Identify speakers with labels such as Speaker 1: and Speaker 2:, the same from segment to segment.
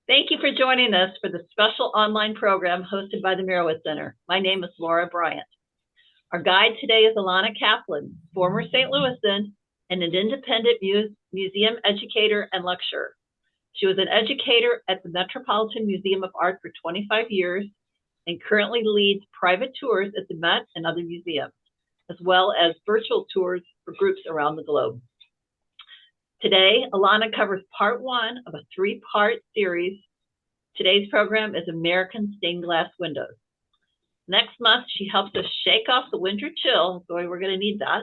Speaker 1: Thank you for joining us for the special online program hosted by the Mirowitz Center. My name is Laura Bryant. Our guide today is Elana Kaplan, former St. Louisan and an independent museum educator and lecturer. She was an educator at the Metropolitan Museum of Art for 25 years and currently leads private tours at the Met and other museums, as well as virtual tours for groups around the globe. Today, Elana covers part one of a three-part series. Today's program is American Stained Glass Windows. Next month, she helps us shake off the winter chill, boy, we're going to need that,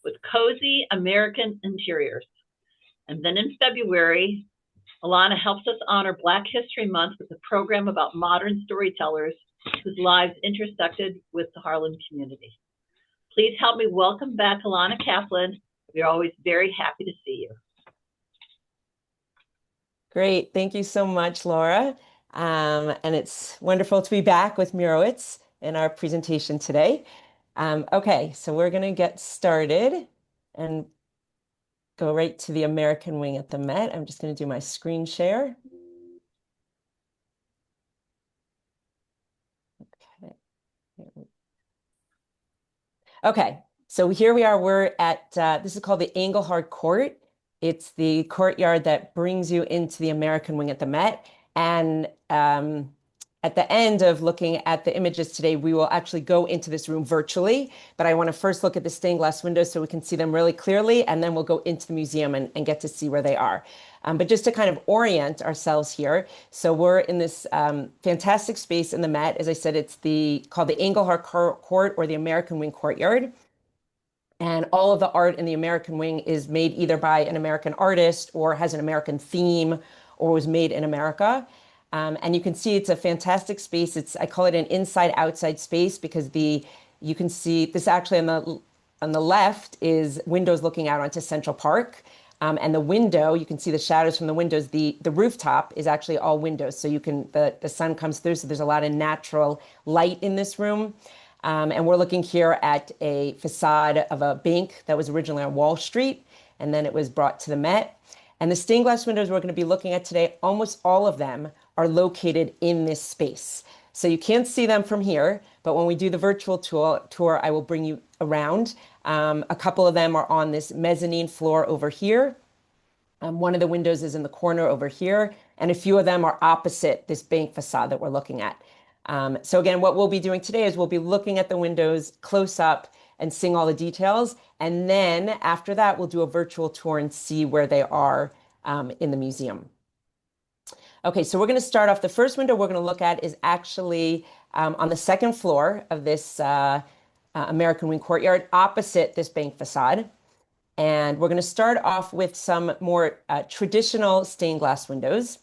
Speaker 1: with cozy American interiors. And then in February, Elana helps us honor Black History Month with a program about modern storytellers whose lives intersected with the Harlem community. Please help me welcome back Elana Kaplan. We're always very happy to see you.
Speaker 2: Great. Thank you so much, Laura. And it's wonderful to be back with Mirowitz in our presentation today. Okay, so we're going to get started and go right to the American wing at the Met. I'm just going to do my screen share. Okay, so here we are. We're at, this is called the Engelhard Court. It's the courtyard that brings you into the American wing at the Met. And at the end of looking at the images today, we will actually go into this room virtually. But I want to first look at the stained glass windows so we can see them really clearly. And then we'll go into the museum and get to see where they are. But just to kind of orient ourselves here. So we're in this fantastic space in the Met. As I said, it's called the Engelhard Court or the American Wing Courtyard. And all of the art in the American wing is made either by an American artist or has an American theme or was made in America. And you can see it's a fantastic space. I call it an inside-outside space because you can see this actually on the left is windows looking out onto Central Park. And the window, you can see the shadows from the windows. The rooftop is actually all windows. So the sun comes through. So there's a lot of natural light in this room. And we're looking here at a facade of a bank that was originally on Wall Street, and then it was brought to the Met. And the stained glass windows we're going to be looking at today, almost all of them are located in this space. So you can't see them from here, but when we do the virtual tour, I will bring you around. A couple of them are on this mezzanine floor over here. One of the windows is in the corner over here, and a few of them are opposite this bank facade that we're looking at. So again, what we'll be doing today is we'll be looking at the windows close up and seeing all the details. And then after that, we'll do a virtual tour and see where they are in the museum. Okay, so we're going to start off. The first window we're going to look at is actually on the second floor of this American Wing Courtyard opposite this bank facade. And we're going to start off with some more traditional stained glass windows.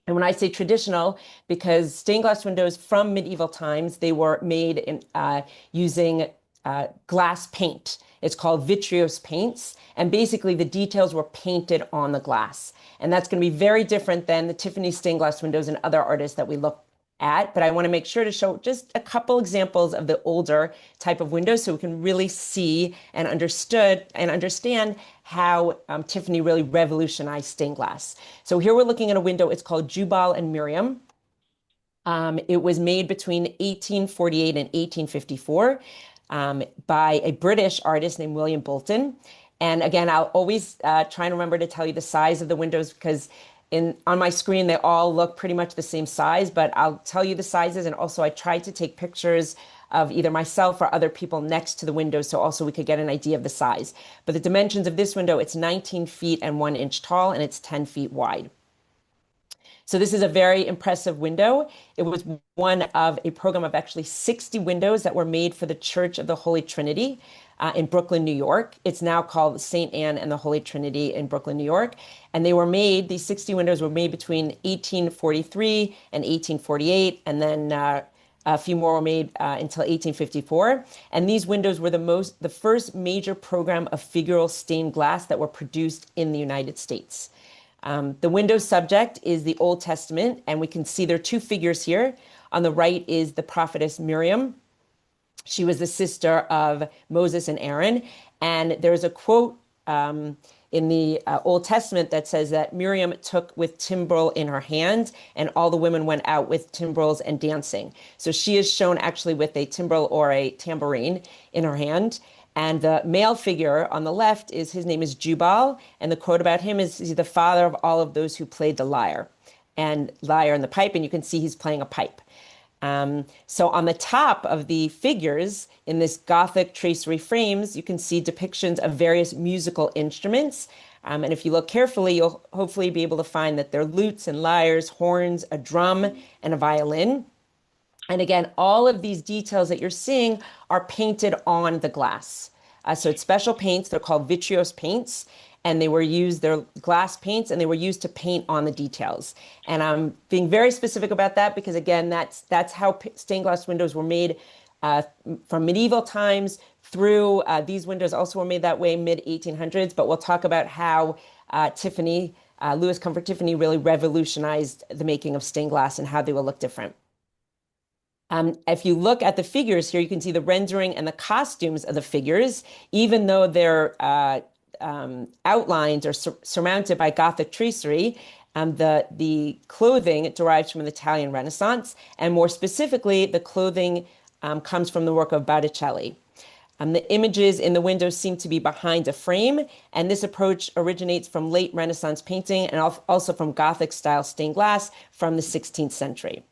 Speaker 2: And when I say traditional, because stained glass windows from medieval times, they were made using glass paint. It's called vitreous paints. And basically the details were painted on the glass. And that's going to be very different than the Tiffany stained glass windows and other artists that we look at. But I want to make sure to show just a couple examples of the older type of windows so we can really see and understand how Tiffany really revolutionized stained glass. So here we're looking at a window. It's called Jubal and Miriam. It was made between 1848 and 1854 by a British artist named William Bolton. And again, I'll always try and remember to tell you the size of the windows because on my screen, they all look pretty much the same size, but I'll tell you the sizes. And also I tried to take pictures of either myself or other people next to the window so also we could get an idea of the size. But the dimensions of this window, it's 19 feet and 1 inch tall, and it's 10 feet wide. So this is a very impressive window. It was one of a program of actually 60 windows that were made for the Church of the Holy Trinity in Brooklyn, New York. It's now called St. Anne and the Holy Trinity in Brooklyn, New York. And these 60 windows were made between 1843 and 1848. And then a few more were made until 1854. And these windows were the first major program of figural stained glass that were produced in the United States. The window subject is the Old Testament, and we can see there are two figures here. On the right is the prophetess Miriam. She was the sister of Moses and Aaron. And there's a quote in the Old Testament that says that Miriam took with timbrel in her hand, and all the women went out with timbrels and dancing. So she is shown actually with a timbrel or a tambourine in her hand. And the male figure on the left is, his name is Jubal, and the quote about him is, he's the father of all of those who played the lyre and the pipe, and you can see he's playing a pipe. So on the top of the figures in this Gothic tracery frames, you can see depictions of various musical instruments. And if you look carefully, you'll hopefully be able to find that they're lutes and lyres, horns, a drum, and a violin. And again, all of these details that you're seeing are painted on the glass. So it's special paints. They're called vitreous paints. And they're glass paints, and they were used to paint on the details. And I'm being very specific about that because, again, that's how stained glass windows were made from medieval times through these windows also were made that way mid-1800s. But we'll talk about how Tiffany, Louis Comfort Tiffany, really revolutionized the making of stained glass and how they will look different. If you look at the figures here, you can see the rendering and the costumes of the figures, even though they're outlined or surmounted by Gothic tracery. The clothing derives from the Italian Renaissance, and more specifically, the clothing comes from the work of Botticelli. The images in the windows seem to be behind a frame, and this approach originates from late Renaissance painting and also from Gothic-style stained glass from the 16th century.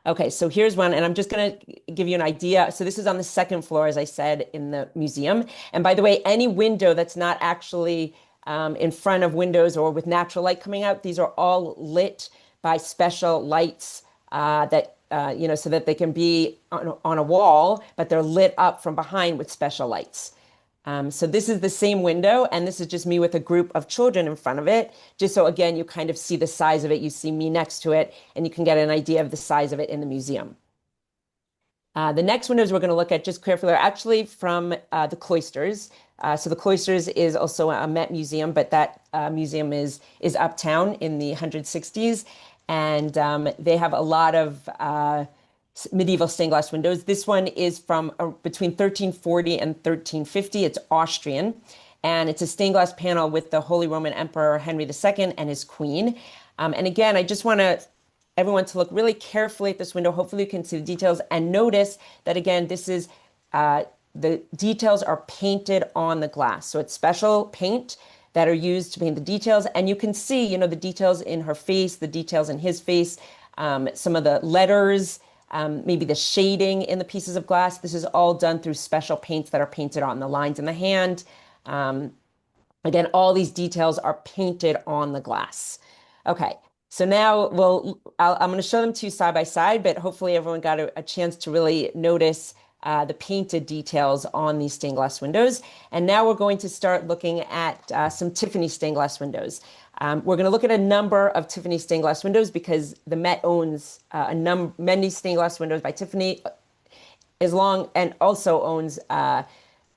Speaker 2: Okay, so here's one, and I'm just going to give you an idea. So this is on the second floor, as I said, in the museum. And by the way, any window that's not actually in front of windows or with natural light coming out, these are all lit by special lights so that they can be on a wall, but they're lit up from behind with special lights. So this is the same window, and this is just me with a group of children in front of it, just so, again, you kind of see the size of it. You see me next to it, and you can get an idea of the size of it in the museum. The next windows we're going to look at just carefully are actually from the cloisters. So the cloisters is also a Met museum, but that museum is uptown in the 160s, and they have a lot of medieval stained glass windows. This one is from between 1340 and 1350. It's Austrian, and it's a stained glass panel with the Holy Roman Emperor Henry II and his queen. And again, I just want everyone to look really carefully at this window. Hopefully you can see the details and notice that, again, this is the details are painted on the glass. So it's special paint that are used to paint the details. And you can see, the details in her face, the details in his face, some of the letters, maybe the shading in the pieces of glass. This is all done through special paints that are painted on the lines in the hand. Again, all these details are painted on the glass. Okay, so now I'm going to show them to you side by side, but hopefully everyone got a chance to really notice the painted details on these stained glass windows. And now we're going to start looking at some Tiffany stained glass windows. We're going to look at a number of Tiffany stained glass windows because the Met owns many stained glass windows by Tiffany, and also owns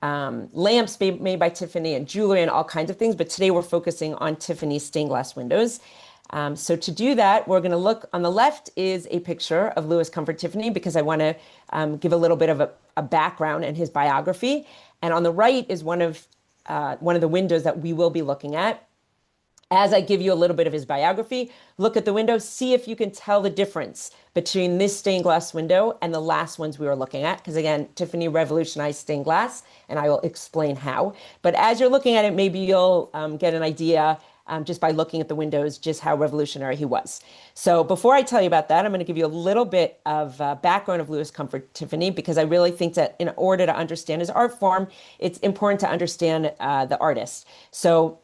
Speaker 2: lamps made by Tiffany and jewelry and all kinds of things. But today we're focusing on Tiffany stained glass windows. So to do that, we're going to look on the left is a picture of Louis Comfort Tiffany because I want to give a little bit of a background and his biography. And on the right is one of the windows that we will be looking at. As I give you a little bit of his biography, look at the window, see if you can tell the difference between this stained glass window and the last ones we were looking at. Because again, Tiffany revolutionized stained glass, and I will explain how. But as you're looking at it, maybe you'll get an idea just by looking at the windows, just how revolutionary he was. So before I tell you about that, I'm going to give you a little bit of background of Louis Comfort Tiffany, because I really think that in order to understand his art form, it's important to understand the artist. So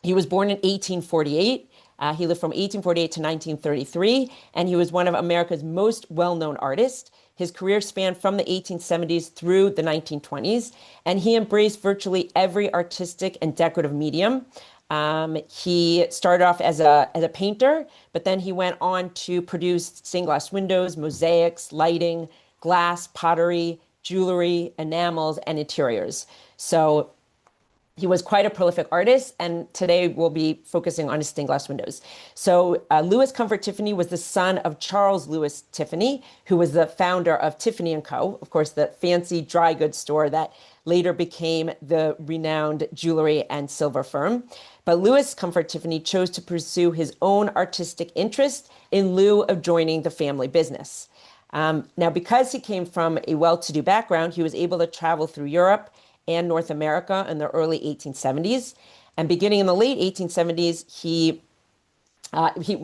Speaker 2: he was born in 1848. He lived from 1848 to 1933, and he was one of America's most well-known artists. His career spanned from the 1870s through the 1920s, and he embraced virtually every artistic and decorative medium. He started off as a painter, but then he went on to produce stained glass windows, mosaics, lighting, glass, pottery, jewelry, enamels, and interiors. So He was quite a prolific artist, and today we'll be focusing on his stained glass windows. So Louis Comfort Tiffany was the son of Charles Louis Tiffany, who was the founder of Tiffany & Co., of course, the fancy dry goods store that later became the renowned jewelry and silver firm. But Louis Comfort Tiffany chose to pursue his own artistic interest in lieu of joining the family business. Now, because he came from a well-to-do background, he was able to travel through Europe and North America in the early 1870s. And beginning in the late 1870s,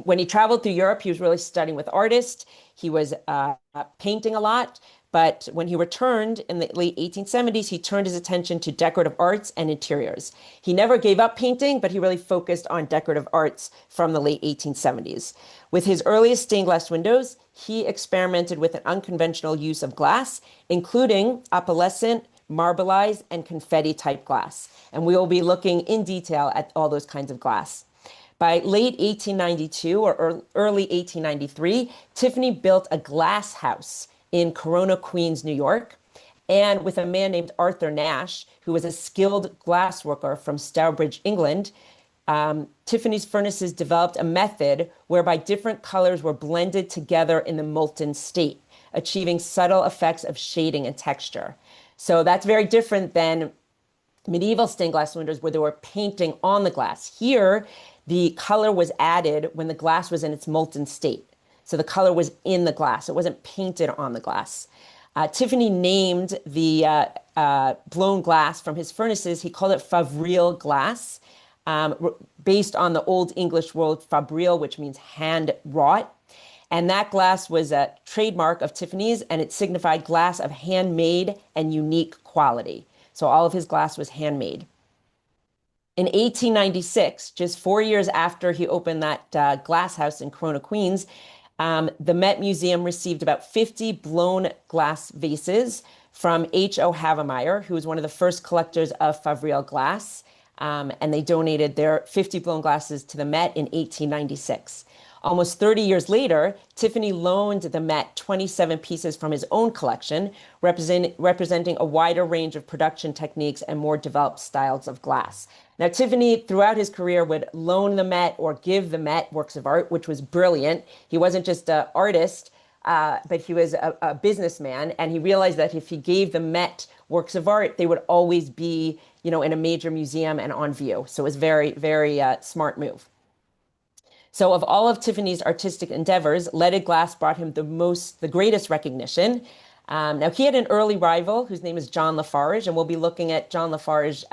Speaker 2: when he traveled through Europe, he was really studying with artists. He was painting a lot. But when he returned in the late 1870s, he turned his attention to decorative arts and interiors. He never gave up painting, but he really focused on decorative arts from the late 1870s. With his earliest stained glass windows, he experimented with an unconventional use of glass, including opalescent, marbleized, and confetti-type glass. And we will be looking in detail at all those kinds of glass. By late 1892 or early 1893, Tiffany built a glass house in Corona, Queens, New York, and with a man named Arthur Nash, who was a skilled glassworker from Stourbridge, England. Tiffany's furnaces developed a method whereby different colors were blended together in the molten state, achieving subtle effects of shading and texture. So that's very different than medieval stained glass windows where they were painting on the glass. Here, the color was added when the glass was in its molten state. So the color was in the glass. It wasn't painted on the glass. Tiffany named the blown glass from his furnaces, he called it favril glass, based on the Old English word fabril, which means hand wrought. And that glass was a trademark of Tiffany's, and it signified glass of handmade and unique quality. So all of his glass was handmade. In 1896, just 4 years after he opened that glass house in Corona, Queens, the Met Museum received about 50 blown glass vases from H.O. Havemeyer, who was one of the first collectors of Favril glass. And they donated their 50 blown glasses to the Met in 1896. Almost 30 years later, Tiffany loaned the Met 27 pieces from his own collection, representing a wider range of production techniques and more developed styles of glass. Now, Tiffany, throughout his career, would loan the Met or give the Met works of art, which was brilliant. He wasn't just an artist, but he was a businessman, and he realized that if he gave the Met works of art, they would always be, in a major museum and on view. So it was very, very smart move. So of all of Tiffany's artistic endeavors, leaded glass brought him the greatest recognition. Now, he had an early rival whose name is John Lafarge, and we'll be looking at John Lafarge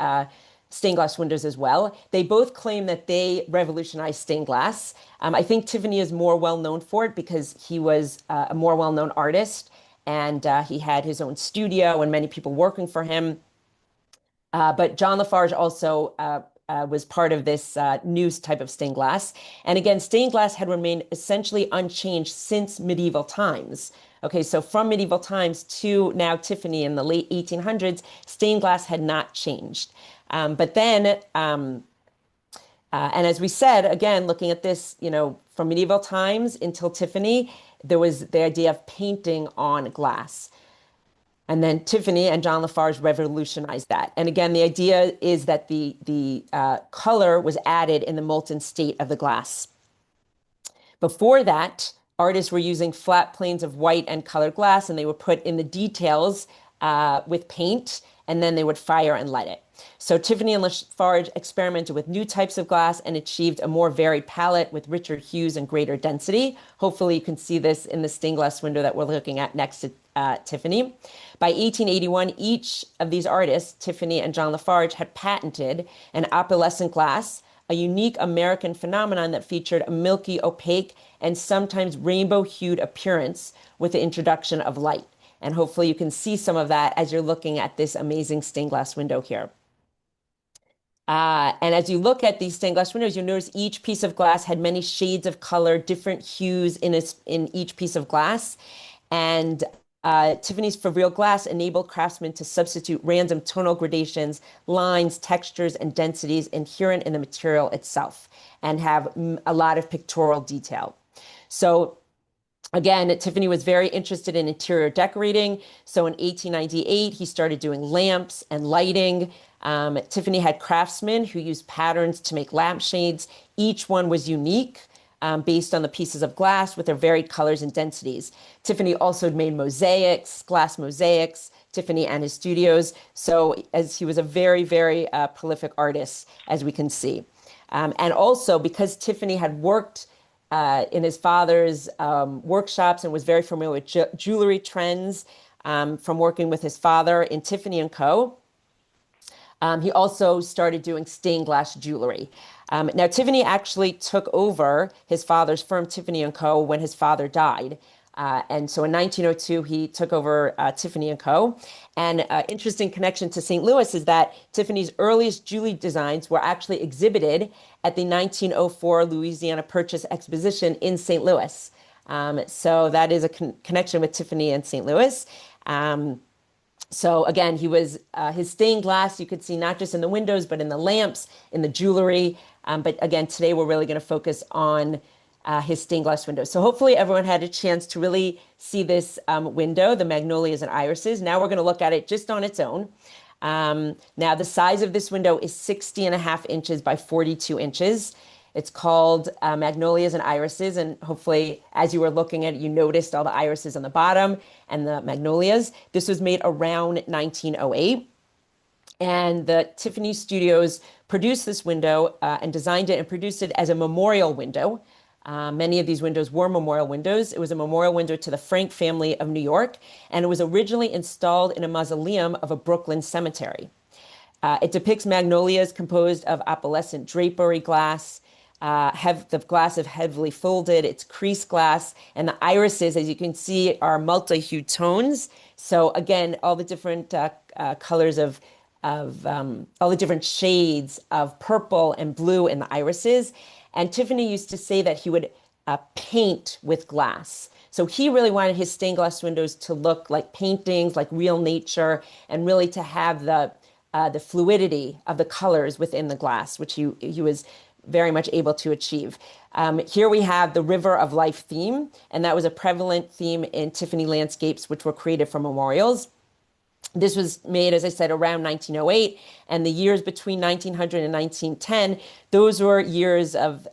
Speaker 2: stained glass windows as well. They both claim that they revolutionized stained glass. I think Tiffany is more well known for it because he was a more well-known artist, and he had his own studio and many people working for him. But John Lafarge also was part of this new type of stained glass. And again, stained glass had remained essentially unchanged since medieval times. Okay, so from medieval times to now Tiffany in the late 1800s, stained glass had not changed. But then, and as we said, again, looking at this, from medieval times until Tiffany, there was the idea of painting on glass. And then Tiffany and John Lafarge revolutionized that. And again, the idea is that the color was added in the molten state of the glass. Before that, artists were using flat planes of white and colored glass, and they were put in the details with paint, and then they would fire and light it. So Tiffany and Lafarge experimented with new types of glass and achieved a more varied palette with richer hues and greater density. Hopefully you can see this in the stained glass window that we're looking at next to Tiffany. By 1881, each of these artists, Tiffany and John Lafarge, had patented an opalescent glass, a unique American phenomenon that featured a milky, opaque, and sometimes rainbow-hued appearance with the introduction of light. And hopefully you can see some of that as you're looking at this amazing stained glass window here. And as you look at these stained glass windows, you'll notice each piece of glass had many shades of color, different hues in each piece of glass. And Tiffany's Favril glass enabled craftsmen to substitute random tonal gradations, lines, textures, and densities inherent in the material itself and have a lot of pictorial detail. So Again, Tiffany was very interested in interior decorating. So in 1898, he started doing lamps and lighting. Tiffany had craftsmen who used patterns to make lampshades. Each one was unique, based on the pieces of glass with their varied colors and densities. Tiffany also made mosaics, glass mosaics, Tiffany and his studios. So as he was a very, very prolific artist, as we can see. And also because Tiffany had worked in his father's workshops and was very familiar with jewelry trends from working with his father in Tiffany and Co. He also started doing stained glass jewelry. Now, Tiffany actually took over his father's firm, Tiffany and Co., when his father died. And so in 1902, he took over Tiffany and Co. And interesting connection to St. Louis is that Tiffany's earliest jewelry designs were actually exhibited at the 1904 Louisiana Purchase Exposition in St. Louis. So that is a connection with Tiffany and St. Louis. So again, he was his stained glass, you could see not just in the windows, but in the lamps, in the jewelry. But again, today we're really going to focus on his stained glass windows. So hopefully everyone had a chance to really see this window, the magnolias and irises. Now we're going to look at it just on its own. Now the size of this window is 60.5 inches by 42 inches. It's called Magnolias and Irises. And hopefully, as you were looking at it, you noticed all the irises on the bottom and the magnolias. This was made around 1908. And the Tiffany Studios produced this window and designed it and produced it as a memorial window. Many of these windows were memorial windows. It was a memorial window to the Frank family of New York, and it was originally installed in a mausoleum of a Brooklyn cemetery. It depicts magnolias composed of opalescent drapery glass. The glass is heavily folded, it's creased glass, and the irises, as you can see, are multi-hued tones. So again, all the different colors of all the different shades of purple and blue in the irises. And Tiffany used to say that he would paint with glass. So he really wanted his stained glass windows to look like paintings, like real nature, and really to have the fluidity of the colors within the glass, which he was very much able to achieve. Here we have the River of Life theme, and that was a prevalent theme in Tiffany landscapes, which were created for memorials. This was made, as I said, around 1908, and the years between 1900 and 1910, those were years of,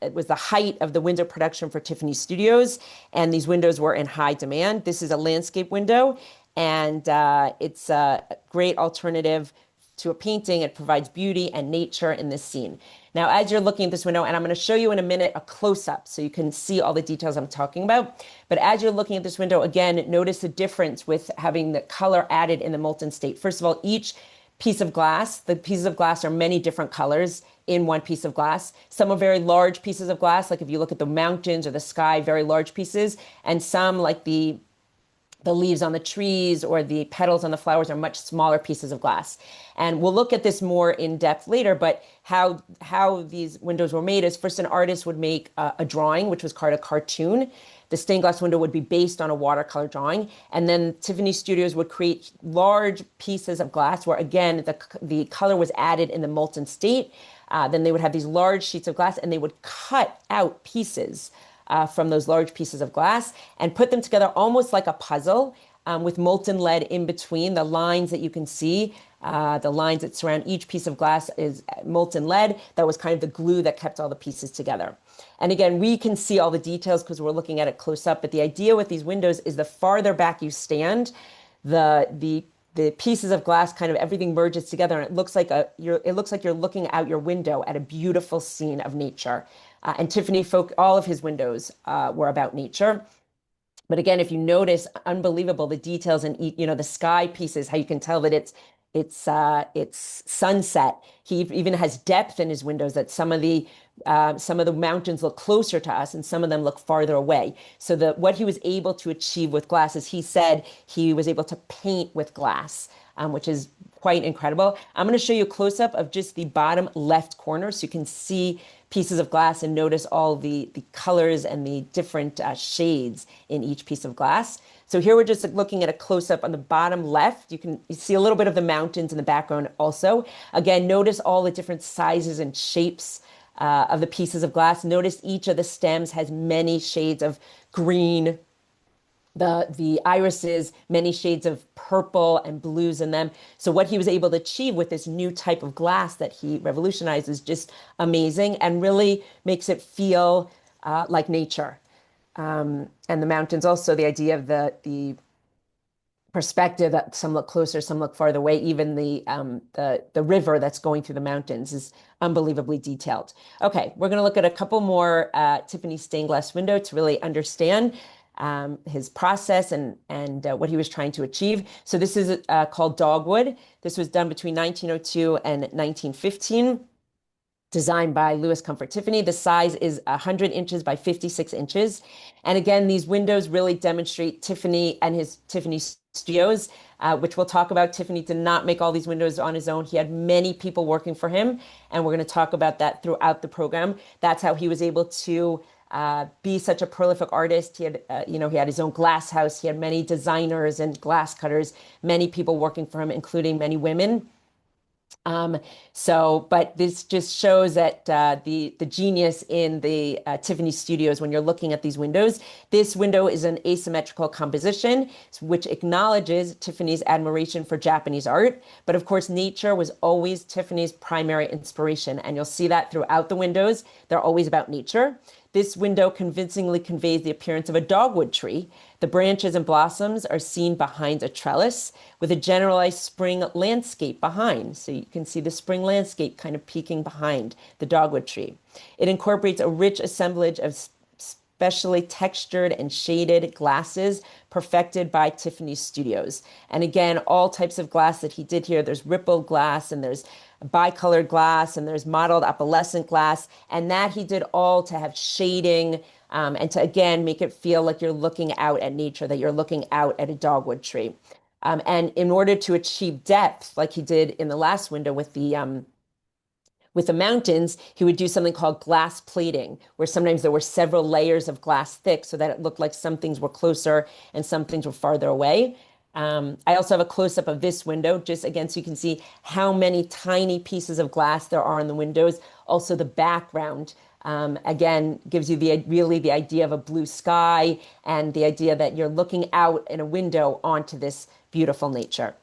Speaker 2: it was the height of the window production for Tiffany Studios, and these windows were in high demand. This is a landscape window, and it's a great alternative to a painting. It provides beauty and nature in this scene. Now, as you're looking at this window, and I'm going to show you in a minute a close-up so you can see all the details I'm talking about. But as you're looking at this window, again, notice the difference with having the color added in the molten state. First of all, each piece of glass, the pieces of glass are many different colors in one piece of glass. Some are very large pieces of glass, like if you look at the mountains or the sky, very large pieces, and some like the leaves on the trees or the petals on the flowers are much smaller pieces of glass. And we'll look at this more in depth later, but how these windows were made is first an artist would make a drawing, which was called a cartoon. The stained glass window would be based on a watercolor drawing. And then Tiffany Studios would create large pieces of glass where, again, the color was added in the molten state. Then they would have these large sheets of glass and they would cut out pieces from those large pieces of glass and put them together almost like a puzzle with molten lead in between. The lines that you can see, the lines that surround each piece of glass is molten lead. That was kind of the glue that kept all the pieces together. And again, we can see all the details because we're looking at it close up. But the idea with these windows is the farther back you stand, the pieces of glass, kind of everything merges together, and it looks like you're looking out your window at a beautiful scene of nature. And Tiffany all of his windows were about nature. But again, if you notice, unbelievable the details in the sky pieces, how you can tell that it's sunset. He even has depth in his windows, that some of the mountains look closer to us and some of them look farther away. So what he was able to achieve with glass is he said he was able to paint with glass, which is quite incredible. I'm going to show you a close-up of just the bottom left corner so you can see pieces of glass and notice all the colors and the different shades in each piece of glass. So here we're just looking at a close-up on the bottom left. You see a little bit of the mountains in the background also. Again, notice all the different sizes and shapes of the pieces of glass. Notice each of the stems has many shades of green, the irises, many shades of purple and blues in them. So what he was able to achieve with this new type of glass that he revolutionized is just amazing and really makes it feel like nature. And the mountains also, the idea of the perspective that some look closer, some look farther away. Even the river that's going through the mountains is unbelievably detailed. Okay, we're going to look at a couple more Tiffany stained glass window to really understand his process and what he was trying to achieve. So this is called Dogwood. This was done between 1902 and 1915. Designed by Louis Comfort Tiffany. The size is 100 inches by 56 inches. And again, these windows really demonstrate Tiffany and his Tiffany studios, which we'll talk about. Tiffany did not make all these windows on his own. He had many people working for him, and we're going to talk about that throughout the program. That's how he was able to be such a prolific artist. He had, he had his own glass house. He had many designers and glass cutters, many people working for him, including many women. But this just shows that the genius in the Tiffany studios when you're looking at these windows. This window is an asymmetrical composition, which acknowledges Tiffany's admiration for Japanese art. But of course, nature was always Tiffany's primary inspiration, and you'll see that throughout the windows. They're always about nature. This window convincingly conveys the appearance of a dogwood tree. The branches and blossoms are seen behind a trellis with a generalized spring landscape behind. So you can see the spring landscape kind of peeking behind the dogwood tree. It incorporates a rich assemblage of specially textured and shaded glasses perfected by Tiffany Studios. And again, all types of glass that he did here. There's rippled glass and there's bicolored glass and there's mottled opalescent glass. And that he did all to have shading and to, again, make it feel like you're looking out at nature, that you're looking out at a dogwood tree. And in order to achieve depth, like he did in the last window with the mountains, he would do something called glass plating, where sometimes there were several layers of glass thick so that it looked like some things were closer and some things were farther away. I also have a close-up of this window, just again, so you can see how many tiny pieces of glass there are in the windows. Also, the background, again, gives you really the idea of a blue sky and the idea that you're looking out in a window onto this beautiful nature.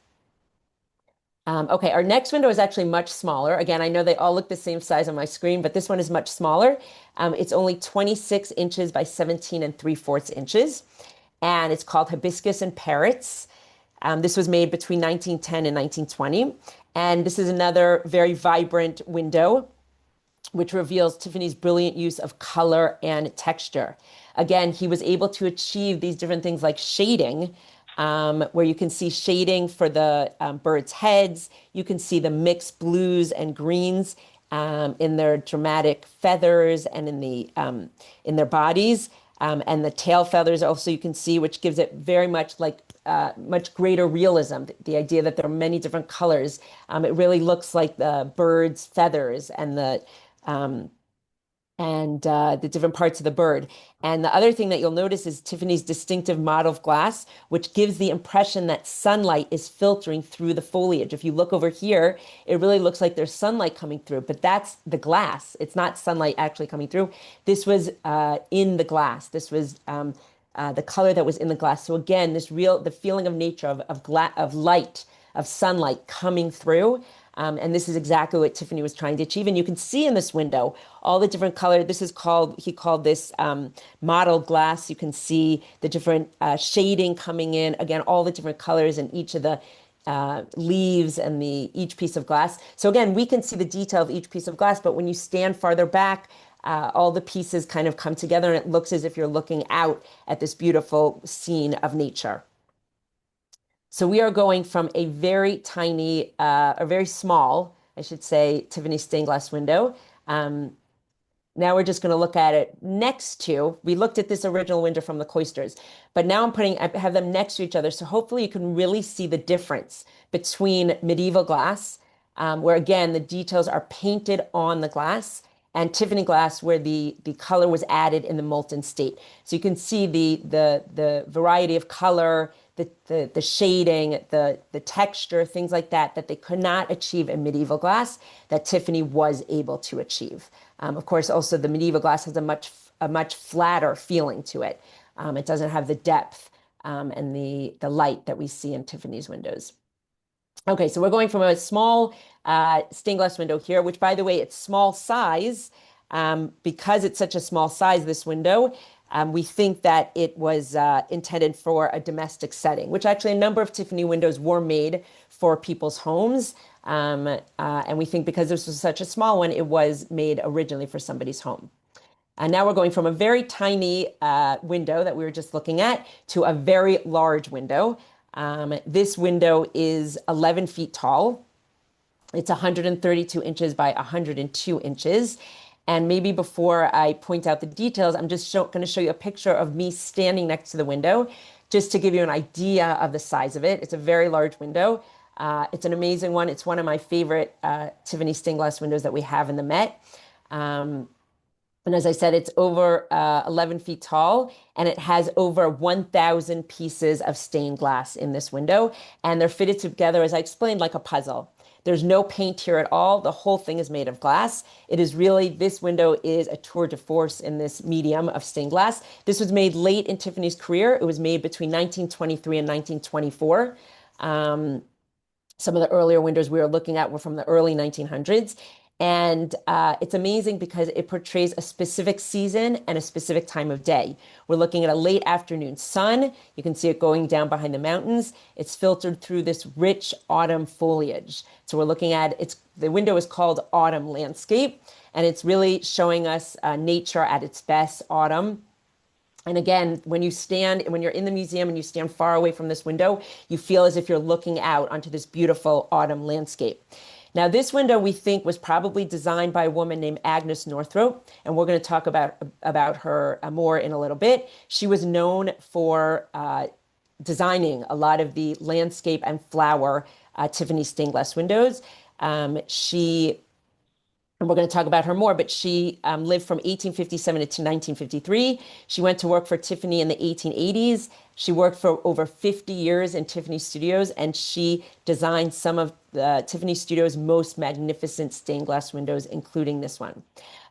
Speaker 2: Okay, our next window is actually much smaller. Again, I know they all look the same size on my screen, but this one is much smaller. It's only 26 inches by 17 3/4 inches, and it's called Hibiscus and Parrots. This was made between 1910 and 1920, and this is another very vibrant window, which reveals Tiffany's brilliant use of color and texture. Again, he was able to achieve these different things like shading, where you can see shading for the birds' heads. You can see the mixed blues and greens in their dramatic feathers and in their bodies. And the tail feathers also you can see, which gives it very much like much greater realism. The idea that there are many different colors. It really looks like the bird's feathers and the different parts of the bird. And the other thing that you'll notice is Tiffany's distinctive mottled glass, which gives the impression that sunlight is filtering through the foliage. If you look over here, it really looks like there's sunlight coming through, but that's the glass. It's not sunlight actually coming through. This was in the glass. This was the color that was in the glass. So again, the feeling of nature, of light, of sunlight coming through. And this is exactly what Tiffany was trying to achieve. And you can see in this window all the different color. He called this mottled glass. You can see the different shading coming in. Again, all the different colors in each of the leaves and each piece of glass. So again, we can see the detail of each piece of glass, but when you stand farther back, all the pieces kind of come together and it looks as if you're looking out at this beautiful scene of nature. So we are going from a very tiny, a very small, I should say, Tiffany stained glass window. Now we're just going to look at it next to, we looked at this original window from the cloisters, but now I have them next to each other. So hopefully you can really see the difference between medieval glass, where again, the details are painted on the glass, and Tiffany glass, where the color was added in the molten state. So you can see the variety of color, the shading, the texture, things like that, that they could not achieve in medieval glass that Tiffany was able to achieve. Of course, also the medieval glass has a much flatter feeling to it. It doesn't have the depth and the light that we see in Tiffany's windows. Okay, so we're going from a small stained glass window here, which, by the way, it's small size. Because it's such a small size, this window, we think that it was intended for a domestic setting, which actually a number of Tiffany windows were made for people's homes. And we think because this was such a small one, it was made originally for somebody's home. And now we're going from a very tiny window that we were just looking at to a very large window. This window is 11 feet tall. It's 132 inches by 102 inches. And maybe before I point out the details, I'm just going to show you a picture of me standing next to the window, just to give you an idea of the size of it. It's a very large window. It's an amazing one. It's one of my favorite Tiffany stained glass windows that we have in the Met. And as I said, it's over 11 feet tall, and it has over 1,000 pieces of stained glass in this window. And they're fitted together, as I explained, like a puzzle. There's no paint here at all. The whole thing is made of glass. It is really, this window is a tour de force in this medium of stained glass. This was made late in Tiffany's career. It was made between 1923 and 1924. Some of the earlier windows we were looking at were from the early 1900s. And it's amazing because it portrays a specific season and a specific time of day. We're looking at a late afternoon sun. You can see it going down behind the mountains. It's filtered through this rich autumn foliage. So we're looking at, the window is called Autumn Landscape, and it's really showing us nature at its best, autumn. And again, when you're in the museum and you stand far away from this window, you feel as if you're looking out onto this beautiful autumn landscape. Now, this window we think was probably designed by a woman named Agnes Northrop, and we're going to talk about her more in a little bit. She was known for designing a lot of the landscape and flower Tiffany stained glass windows. And we're going to talk about her more, but she lived from 1857 to 1953. She went to work for Tiffany in the 1880s. She worked for over 50 years in Tiffany Studios, and she designed some of Tiffany Studios' most magnificent stained glass windows, including this one.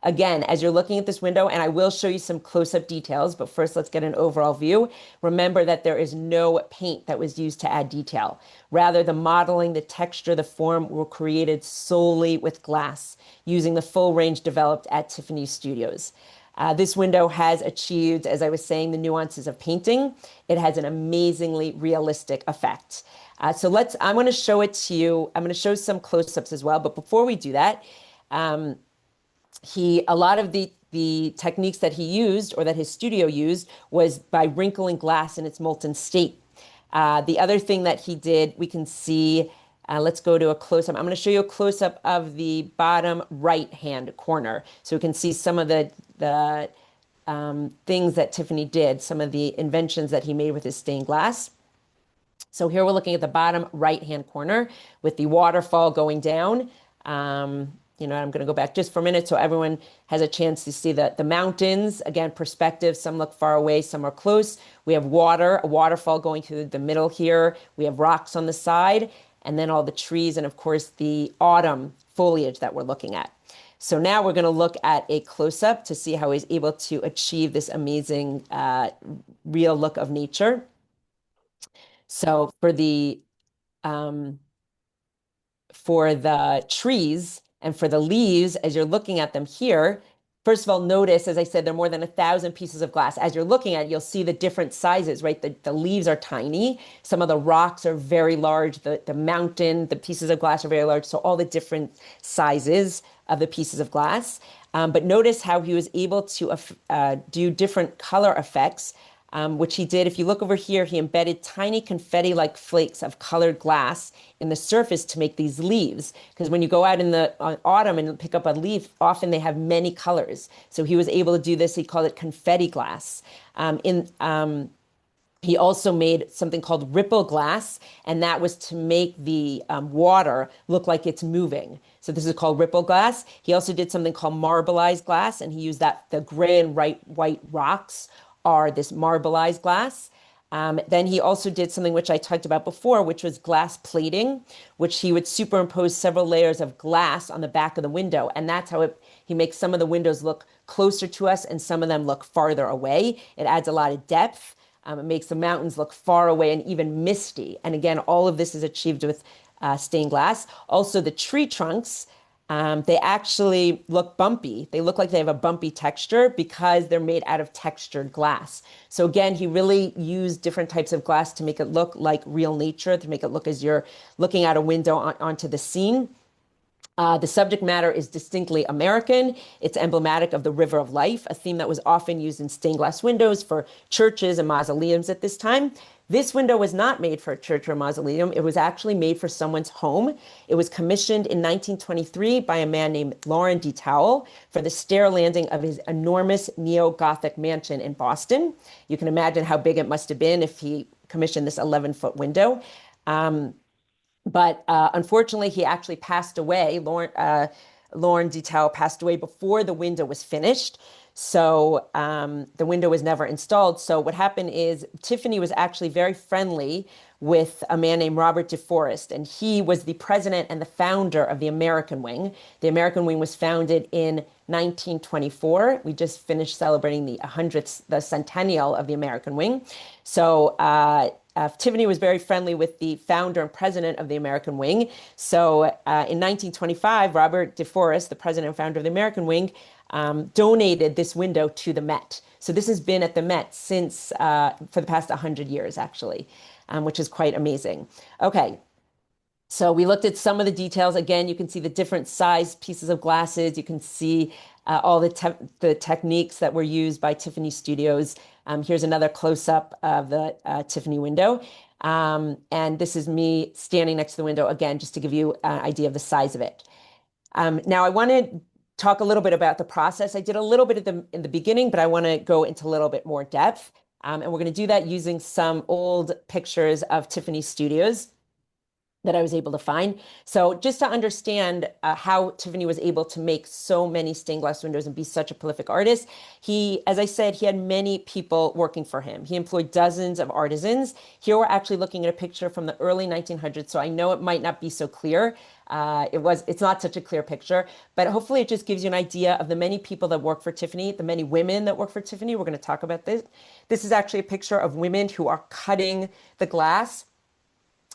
Speaker 2: Again, as you're looking at this window, and I will show you some close-up details, but first let's get an overall view. Remember that there is no paint that was used to add detail. Rather, the modeling, the texture, the form were created solely with glass, using the full range developed at Tiffany Studios. This window has achieved, as I was saying, the nuances of painting. It has an amazingly realistic effect. I'm going to show it to you. I'm going to show some close-ups as well. But before we do that, a lot of the techniques that he used, or that his studio used, was by wrinkling glass in its molten state. The other thing that he did, we can see, let's go to a close-up. I'm going to show you a close-up of the bottom right-hand corner, so we can see some of the things that Tiffany did, some of the inventions that he made with his stained glass. So here we're looking at the bottom right-hand corner with the waterfall going down. I'm going to go back just for a minute so everyone has a chance to see the mountains. Again, perspective, some look far away, some are close. We have a waterfall going through the middle here. We have rocks on the side, and then all the trees, and of course the autumn foliage that we're looking at. So now we're going to look at a close-up to see how he's able to achieve this amazing real look of nature. So for the trees and for the leaves, as you're looking at them here, first of all, notice, as I said, there are more than 1,000 pieces of glass. As you're looking at it, you'll see the different sizes, right? The leaves are tiny. Some of the rocks are very large. The mountain, the pieces of glass are very large. So all the different sizes of the pieces of glass. But notice how he was able to do different color effects, which he did. If you look over here, he embedded tiny confetti-like flakes of colored glass in the surface to make these leaves. Because when you go out in the autumn and pick up a leaf, often they have many colors. So he was able to do this. He called it confetti glass. He also made something called ripple glass, and that was to make the water look like it's moving. So this is called ripple glass. He also did something called marbleized glass, and he used the gray and white rocks are this marbleized glass. Then he also did something which I talked about before, which was glass plating, which he would superimpose several layers of glass on the back of the window. And that's how he makes some of the windows look closer to us and some of them look farther away. It adds a lot of depth. It makes the mountains look far away and even misty. And again, all of this is achieved with stained glass. Also, the tree trunks. They actually look bumpy. They look like they have a bumpy texture because they're made out of textured glass. So again, he really used different types of glass to make it look like real nature, to make it look as you're looking out a window onto the scene. The subject matter is distinctly American. It's emblematic of the river of life, a theme that was often used in stained glass windows for churches and mausoleums at this time. This window was not made for a church or a mausoleum. It was actually made for someone's home. It was commissioned in 1923 by a man named Laurent de Towle for the stair landing of his enormous neo-Gothic mansion in Boston. You can imagine how big it must have been if he commissioned this 11-foot window. But unfortunately, he actually passed away. Laurent de Towle passed away before the window was finished. So the window was never installed. So what happened is Tiffany was actually very friendly with a man named Robert DeForest, and he was the president and the founder of the American Wing. The American Wing was founded in 1924. We just finished celebrating the 100th, the centennial of the American Wing. So Tiffany was very friendly with the founder and president of the American Wing. So in 1925, Robert DeForest, the president and founder of the American Wing, donated this window to the Met. So this has been at the Met since for the past 100 years, actually, which is quite amazing. Okay. So we looked at some of the details. Again, you can see the different size pieces of glasses. You can see all the techniques that were used by Tiffany Studios. Here's another close-up of the Tiffany window. And this is me standing next to the window, again, just to give you an idea of the size of it. Now, I want to talk a little bit about the process. I did a little bit in the beginning, but I want to go into a little bit more depth. And we're going to do that using some old pictures of Tiffany Studios that I was able to find. So just to understand how Tiffany was able to make so many stained glass windows and be such a prolific artist, as I said, he had many people working for him. He employed dozens of artisans. Here we're actually looking at a picture from the early 1900s, so I know it might not be so clear. It's not such a clear picture, but hopefully it just gives you an idea of the many people that work for Tiffany, the many women that work for Tiffany. We're going to talk about this. This is actually a picture of women who are cutting the glass.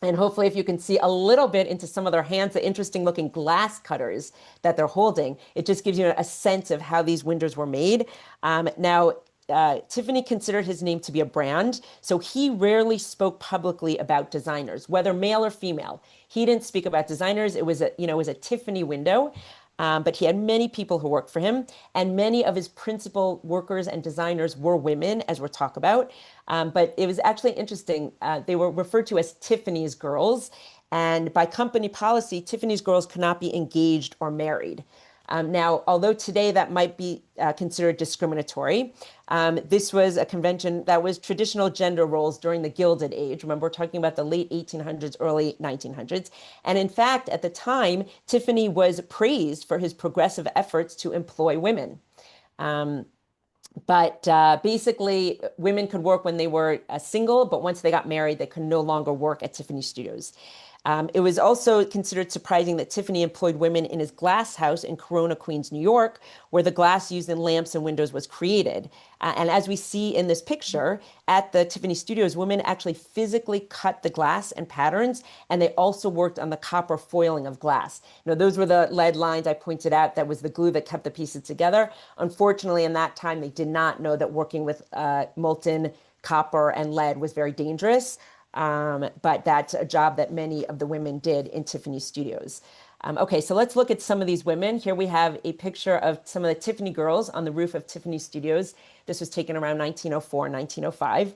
Speaker 2: And hopefully if you can see a little bit into some of their hands, the interesting looking glass cutters that they're holding, it just gives you a sense of how these windows were made. Now, Tiffany considered his name to be a brand, so he rarely spoke publicly about designers, whether male or female. He didn't speak about designers. It was a Tiffany window. But he had many people who worked for him, and many of his principal workers and designers were women, as we'll talk about. But it was actually interesting. They were referred to as Tiffany's girls, and by company policy, Tiffany's girls could not be engaged or married. Now, although today that might be considered discriminatory, this was a convention that was traditional gender roles during the Gilded Age. Remember, we're talking about the late 1800s, early 1900s. And in fact, at the time, Tiffany was praised for his progressive efforts to employ women. But basically, women could work when they were single, but once they got married, they could no longer work at Tiffany Studios. It was also considered surprising that Tiffany employed women in his glass house in Corona, Queens, New York, where the glass used in lamps and windows was created. And as we see in this picture, at the Tiffany Studios, women actually physically cut the glass and patterns, and they also worked on the copper foiling of glass. You know, those were the lead lines I pointed out. That was the glue that kept the pieces together. Unfortunately, in that time, they did not know that working with molten copper and lead was very dangerous. But that's a job that many of the women did in Tiffany Studios. Okay, so let's look at some of these women. Here we have a picture of some of the Tiffany girls on the roof of Tiffany Studios. This was taken around 1904, 1905.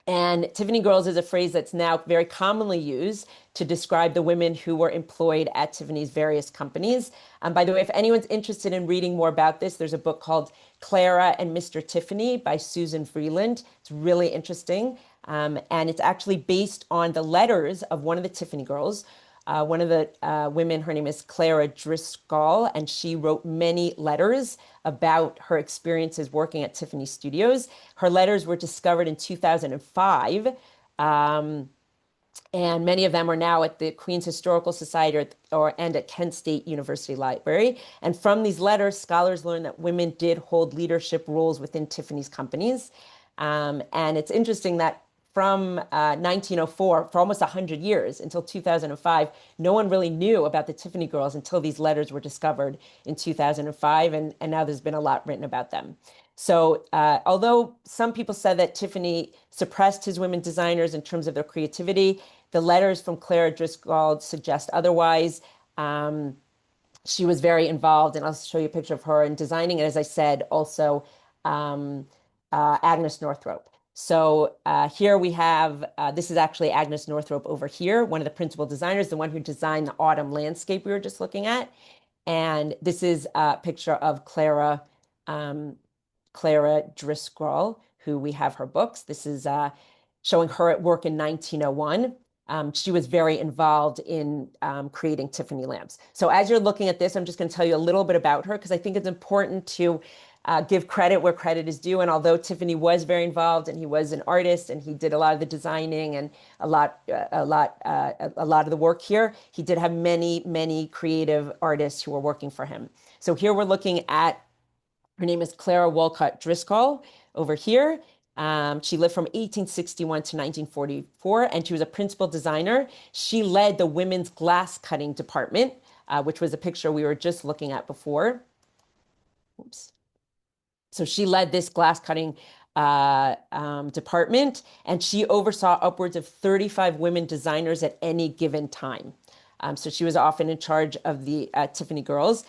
Speaker 2: And Tiffany girls is a phrase that's now very commonly used to describe the women who were employed at Tiffany's various companies. By the way, if anyone's interested in reading more about this, there's a book called Clara and Mr. Tiffany by Susan Freeland. It's really interesting. And it's actually based on the letters of one of the Tiffany girls, One of the women, her name is Clara Driscoll, and she wrote many letters about her experiences working at Tiffany Studios. Her letters were discovered in 2005. And many of them are now at the Queen's Historical Society and at Kent State University Library. And from these letters, scholars learned that women did hold leadership roles within Tiffany's companies. And it's interesting that from 1904, for almost 100 years, until 2005, no one really knew about the Tiffany girls until these letters were discovered in 2005. And now there's been a lot written about them. So although some people said that Tiffany suppressed his women designers in terms of their creativity, the letters from Clara Driscoll suggest otherwise. She was very involved, and I'll show you a picture of her in designing. And as I said, also Agnes Northrop. So here we have, this is actually Agnes Northrop over here, one of the principal designers, the one who designed the autumn landscape we were just looking at. And this is a picture of Clara Driscoll, who we have her books. This is showing her at work in 1901. She was very involved in creating Tiffany lamps. So as you're looking at this, I'm just going to tell you a little bit about her because I think it's important to give credit where credit is due. And although Tiffany was very involved and he was an artist and he did a lot of the designing and a lot of the work here, he did have many, many creative artists who were working for him. So here we're looking at, her name is Clara Wolcott Driscoll over here. She lived from 1861 to 1944, and she was a principal designer. She led the women's glass cutting department, which was a picture we were just looking at before. Oops. So she led this glass cutting department, and she oversaw upwards of 35 women designers at any given time. So she was often in charge of the Tiffany girls.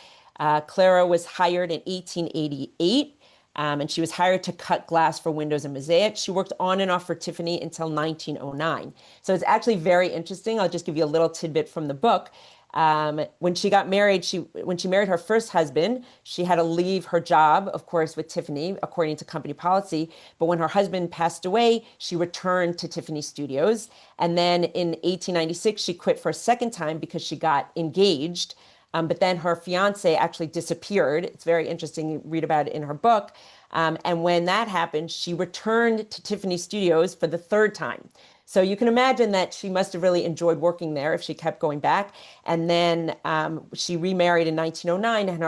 Speaker 2: Clara was hired in 1888. And she was hired to cut glass for windows and mosaics. She worked on and off for Tiffany until 1909. So it's actually very interesting. I'll just give you a little tidbit from the book. When she got married, when she married her first husband, she had to leave her job, of course, with Tiffany, according to company policy. But when her husband passed away, she returned to Tiffany Studios. And then in 1896, she quit for a second time because she got engaged. But then her fiance actually disappeared. It's very interesting. You read about it in her book. And when that happened, she returned to Tiffany Studios for the third time. So you can imagine that she must have really enjoyed working there if she kept going back. And then she remarried in 1909 and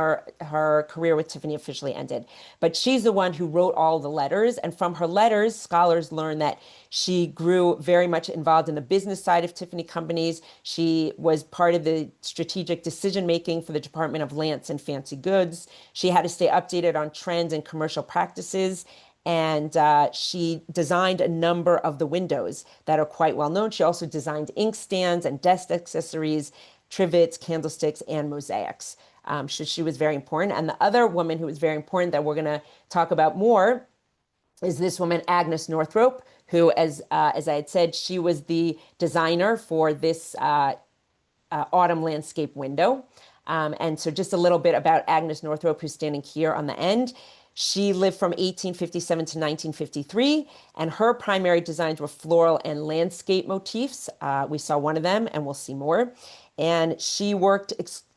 Speaker 2: her career with Tiffany officially ended. But she's the one who wrote all the letters. And from her letters, scholars learn that she grew very much involved in the business side of Tiffany companies. She was part of the strategic decision-making for the Department of Lamps and Fancy Goods. She had to stay updated on trends and commercial practices. And she designed a number of the windows that are quite well known. She also designed inkstands and desk accessories, trivets, candlesticks, and mosaics. So she was very important. And the other woman who was very important that we're going to talk about more is this woman, Agnes Northrop, who, as I had said, she was the designer for this autumn landscape window. And so just a little bit about Agnes Northrop, who's standing here on the end. She lived from 1857 to 1953, and her primary designs were floral and landscape motifs. We saw one of them, and we'll see more. And she worked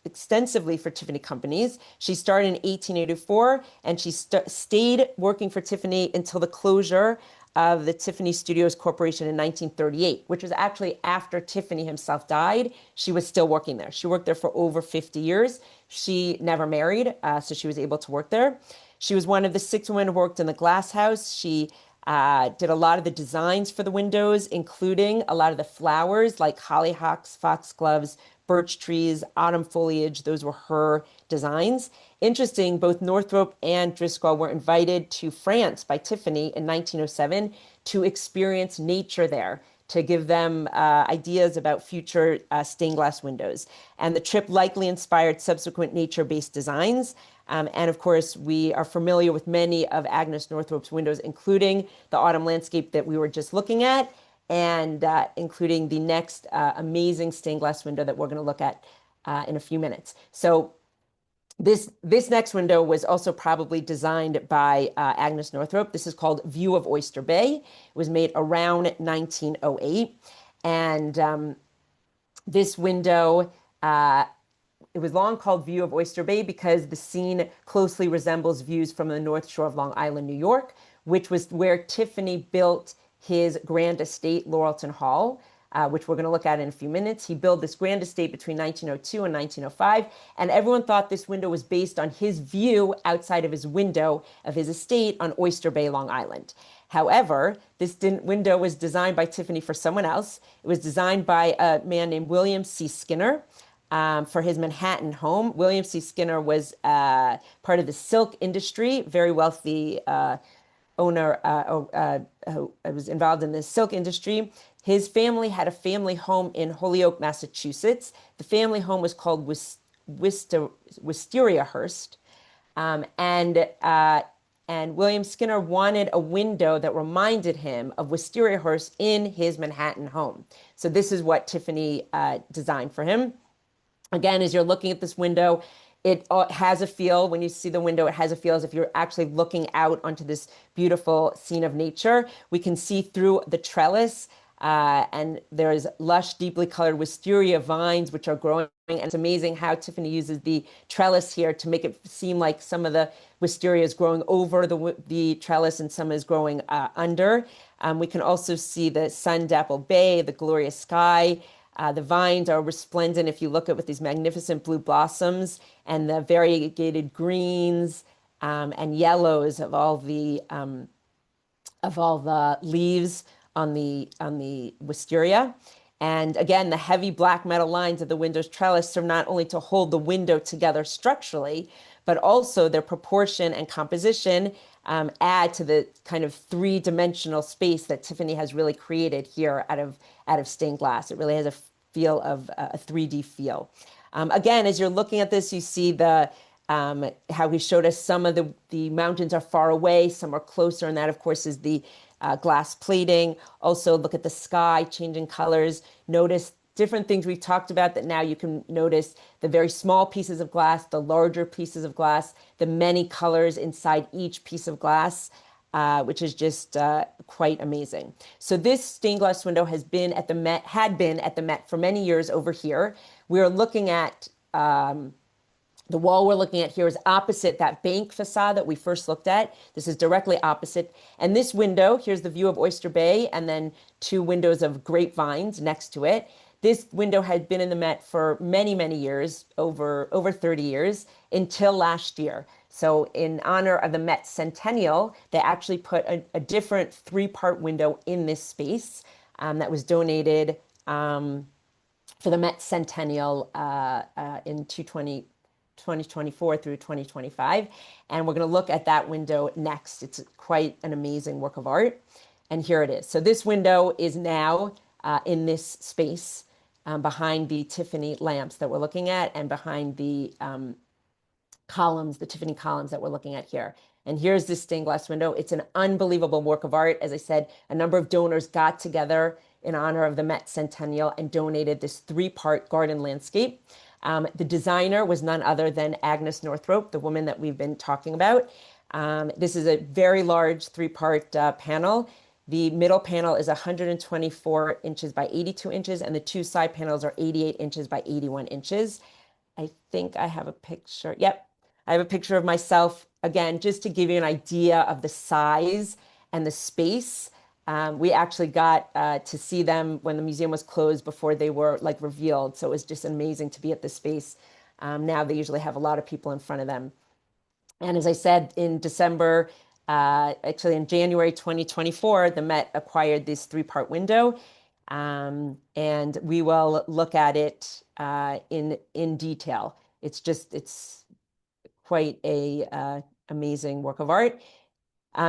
Speaker 2: extensively for Tiffany companies. She started in 1884, and she stayed working for Tiffany until the closure of the Tiffany Studios Corporation in 1938, which was actually after Tiffany himself died. She was still working there. She worked there for over 50 years. She never married, so she was able to work there. She was one of the 6 women who worked in the glass house. She did a lot of the designs for the windows, including a lot of the flowers like hollyhocks, foxgloves, birch trees, autumn foliage. Those were her designs. Interesting, both Northrop and Driscoll were invited to France by Tiffany in 1907 to experience nature there, to give them ideas about future stained glass windows. And the trip likely inspired subsequent nature-based designs. And of course, we are familiar with many of Agnes Northrop's windows, including the autumn landscape that we were just looking at, and including the next amazing stained glass window that we're going to look at in a few minutes. So this next window was also probably designed by Agnes Northrop. This is called View of Oyster Bay. It was made around 1908. And This window, it was long called View of Oyster Bay because the scene closely resembles views from the North Shore of Long Island, New York, which was where Tiffany built his grand estate, Laurelton Hall, which we're going to look at in a few minutes. He built this grand estate between 1902 and 1905, and everyone thought this window was based on his view outside of his window of his estate on Oyster Bay, Long Island. However, this window was designed by Tiffany for someone else. It was designed by a man named William C. Skinner for his Manhattan home. William C. Skinner was part of the silk industry, very wealthy owner who was involved in the silk industry. His family had a family home in Holyoke, Massachusetts. The family home was called Wisteriahurst. And William Skinner wanted a window that reminded him of Wisteriahurst in his Manhattan home. So this is what Tiffany designed for him. Again, as you're looking at this window, it has a feel, when you see the window, it has a feel as if you're actually looking out onto this beautiful scene of nature. We can see through the trellis, and there's lush, deeply colored wisteria vines, which are growing. And it's amazing how Tiffany uses the trellis here to make it seem like some of the wisteria is growing over the trellis and some is growing under. We can also see the sun-dappled bay, the glorious sky. The vines are resplendent if you look at with these magnificent blue blossoms and the variegated greens and yellows of all the leaves on the wisteria. And again, the heavy black metal lines of the window's trellis serve not only to hold the window together structurally, but also their proportion and composition add to the kind of three-dimensional space that Tiffany has really created here out of stained glass. It really has a feel of a 3D feel. Again, as you're looking at this, you see how he showed us some of the mountains are far away, some are closer, and that, of course, is the glass plating. Also, look at the sky changing colors. Notice different things we've talked about that now you can notice the very small pieces of glass, the larger pieces of glass, the many colors inside each piece of glass, which is just quite amazing. So this stained glass window had been at the Met for many years over here. We're looking at the wall we're looking at here is opposite that bank facade that we first looked at. This is directly opposite. And this window, here's the view of Oyster Bay, and then two windows of grapevines next to it. This window had been in the Met for many, many years, over 30 years, until last year. So in honor of the Met Centennial, they actually put a different three-part window in this space that was donated for the Met Centennial in 2024 through 2025. And we're going to look at that window next. It's quite an amazing work of art. And here it is. So this window is now in this space behind the Tiffany lamps that we're looking at and behind the columns, the Tiffany columns that we're looking at here. And here's this stained glass window. It's an unbelievable work of art. As I said, a number of donors got together in honor of the Met Centennial and donated this three-part garden landscape. The designer was none other than Agnes Northrop, the woman that we've been talking about. This is a very large three-part panel. The middle panel is 124 inches by 82 inches, and the two side panels are 88 inches by 81 inches. I think I have a picture. Yep, I have a picture of myself, again, just to give you an idea of the size and the space. We actually got to see them when the museum was closed before they were like revealed. So it was just amazing to be at this space. Now they usually have a lot of people in front of them. And as I said, in December, actually in January 2024, the Met acquired this three-part window. And we will look at it in detail. It's quite a amazing work of art.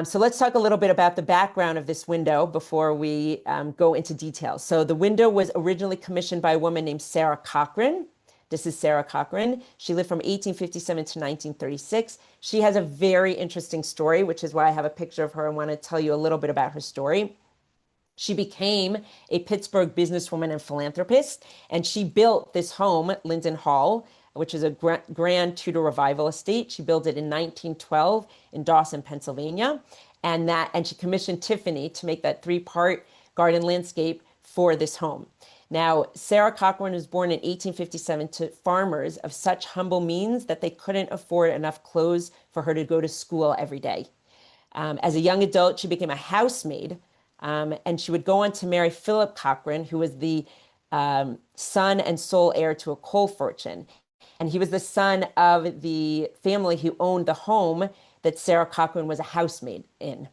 Speaker 2: So let's talk a little bit about the background of this window before we go into details. So the window was originally commissioned by a woman named Sarah Cochran. This is Sarah Cochran. She lived from 1857 to 1936. She has a very interesting story, which is why I have a picture of her and want to tell you a little bit about her story. She became a Pittsburgh businesswoman and philanthropist, and she built this home, Linden Hall, which is a grand Tudor revival estate. She built it in 1912 in Dawson, Pennsylvania, and she commissioned Tiffany to make that three-part garden landscape for this home. Now, Sarah Cochran was born in 1857 to farmers of such humble means that they couldn't afford enough clothes for her to go to school every day. As a young adult, she became a housemaid, and she would go on to marry Philip Cochran, who was the son and sole heir to a coal fortune. And he was the son of the family who owned the home that Sarah Cochran was a housemaid in.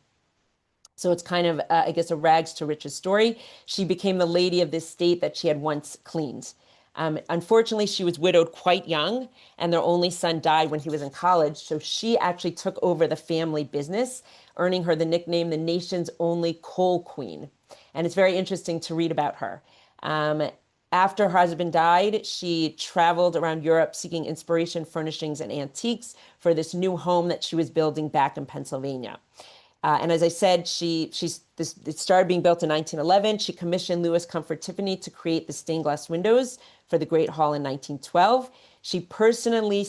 Speaker 2: So it's kind of, I guess, a rags to riches story. She became the lady of this state that she had once cleaned. Unfortunately, she was widowed quite young, and their only son died when he was in college. So she actually took over the family business, earning her the nickname the nation's only coal queen. And it's very interesting to read about her. After her husband died, she traveled around Europe seeking inspiration, furnishings, and antiques for this new home that she was building back in Pennsylvania. And as I said, it started being built in 1911. She commissioned Louis Comfort Tiffany to create the stained glass windows for the Great Hall in 1912. She personally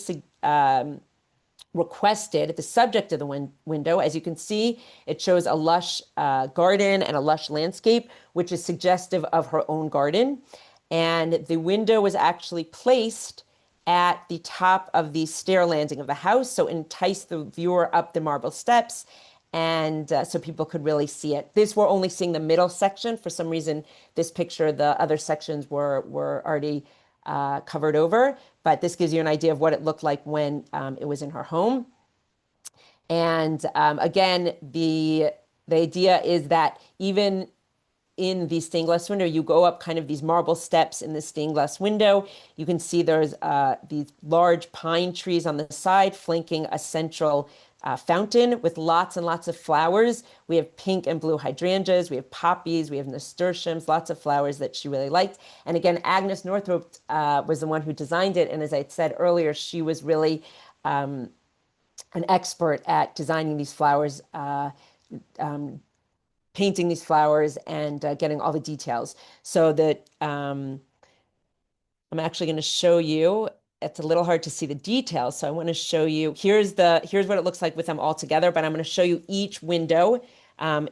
Speaker 2: requested the subject of the window. As you can see, it shows a lush garden and a lush landscape, which is suggestive of her own garden. And the window was actually placed at the top of the stair landing of the house, so entice the viewer up the marble steps, and so people could really see it. We're only seeing the middle section. For some reason, this picture, the other sections were already covered over, but this gives you an idea of what it looked like when it was in her home. And again, the idea is that even in the stained glass window, you go up kind of these marble steps in the stained glass window. You can see there's these large pine trees on the side flanking a central fountain with lots and lots of flowers. We have pink and blue hydrangeas, we have poppies, we have nasturtiums, lots of flowers that she really liked. And again, Agnes Northrop was the one who designed it. And as I said earlier, she was really an expert at designing these flowers, painting these flowers, and getting all the details. So that I'm actually going to show you. It's a little hard to see the details, so I want to show you. Here's what it looks like with them all together, but I'm going to show you each window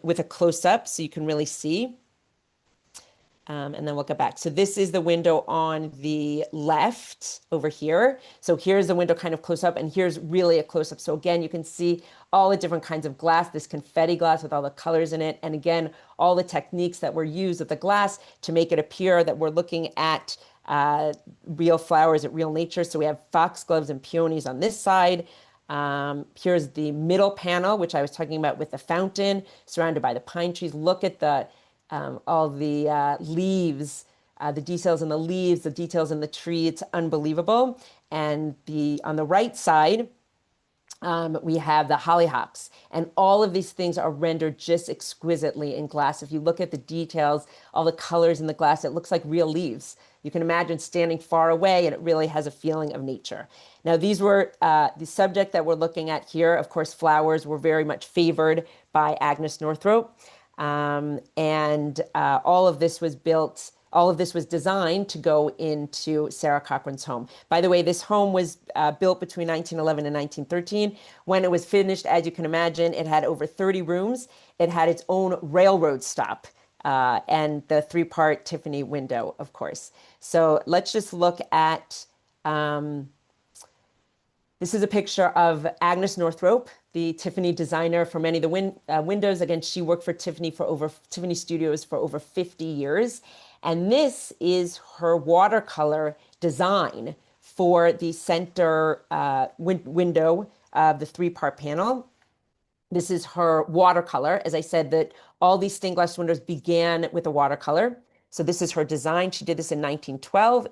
Speaker 2: with a close-up so you can really see. And then we'll get back. So this is the window on the left over here. So here's the window kind of close up, and here's really a close up. So again, you can see all the different kinds of glass, this confetti glass with all the colors in it. And again, all the techniques that were used with the glass to make it appear that we're looking at real flowers, at real nature. So we have foxgloves and peonies on this side. Here's the middle panel, which I was talking about with the fountain surrounded by the pine trees. Look at all the leaves, the details in the leaves, the details in the tree. It's unbelievable. And on the right side, we have the hollyhocks. And all of these things are rendered just exquisitely in glass. If you look at the details, all the colors in the glass, it looks like real leaves. You can imagine standing far away, and it really has a feeling of nature. Now, these were the subject that we're looking at here. Of course, flowers were very much favored by Agnes Northrop. And all of this was designed to go into Sarah Cochran's home. By the way, this home was built between 1911 and 1913. When it was finished, as you can imagine, it had over 30 rooms. It had its own railroad stop and the three-part Tiffany window, of course. So let's just look at, this is a picture of Agnes Northrop, the Tiffany designer for many of the windows. Again, she worked for Tiffany Studios for over 50 years. And this is her watercolor design for the center window of the three-part panel. This is her watercolor. As I said, that all these stained glass windows began with a watercolor. So this is her design. She did this in 1912.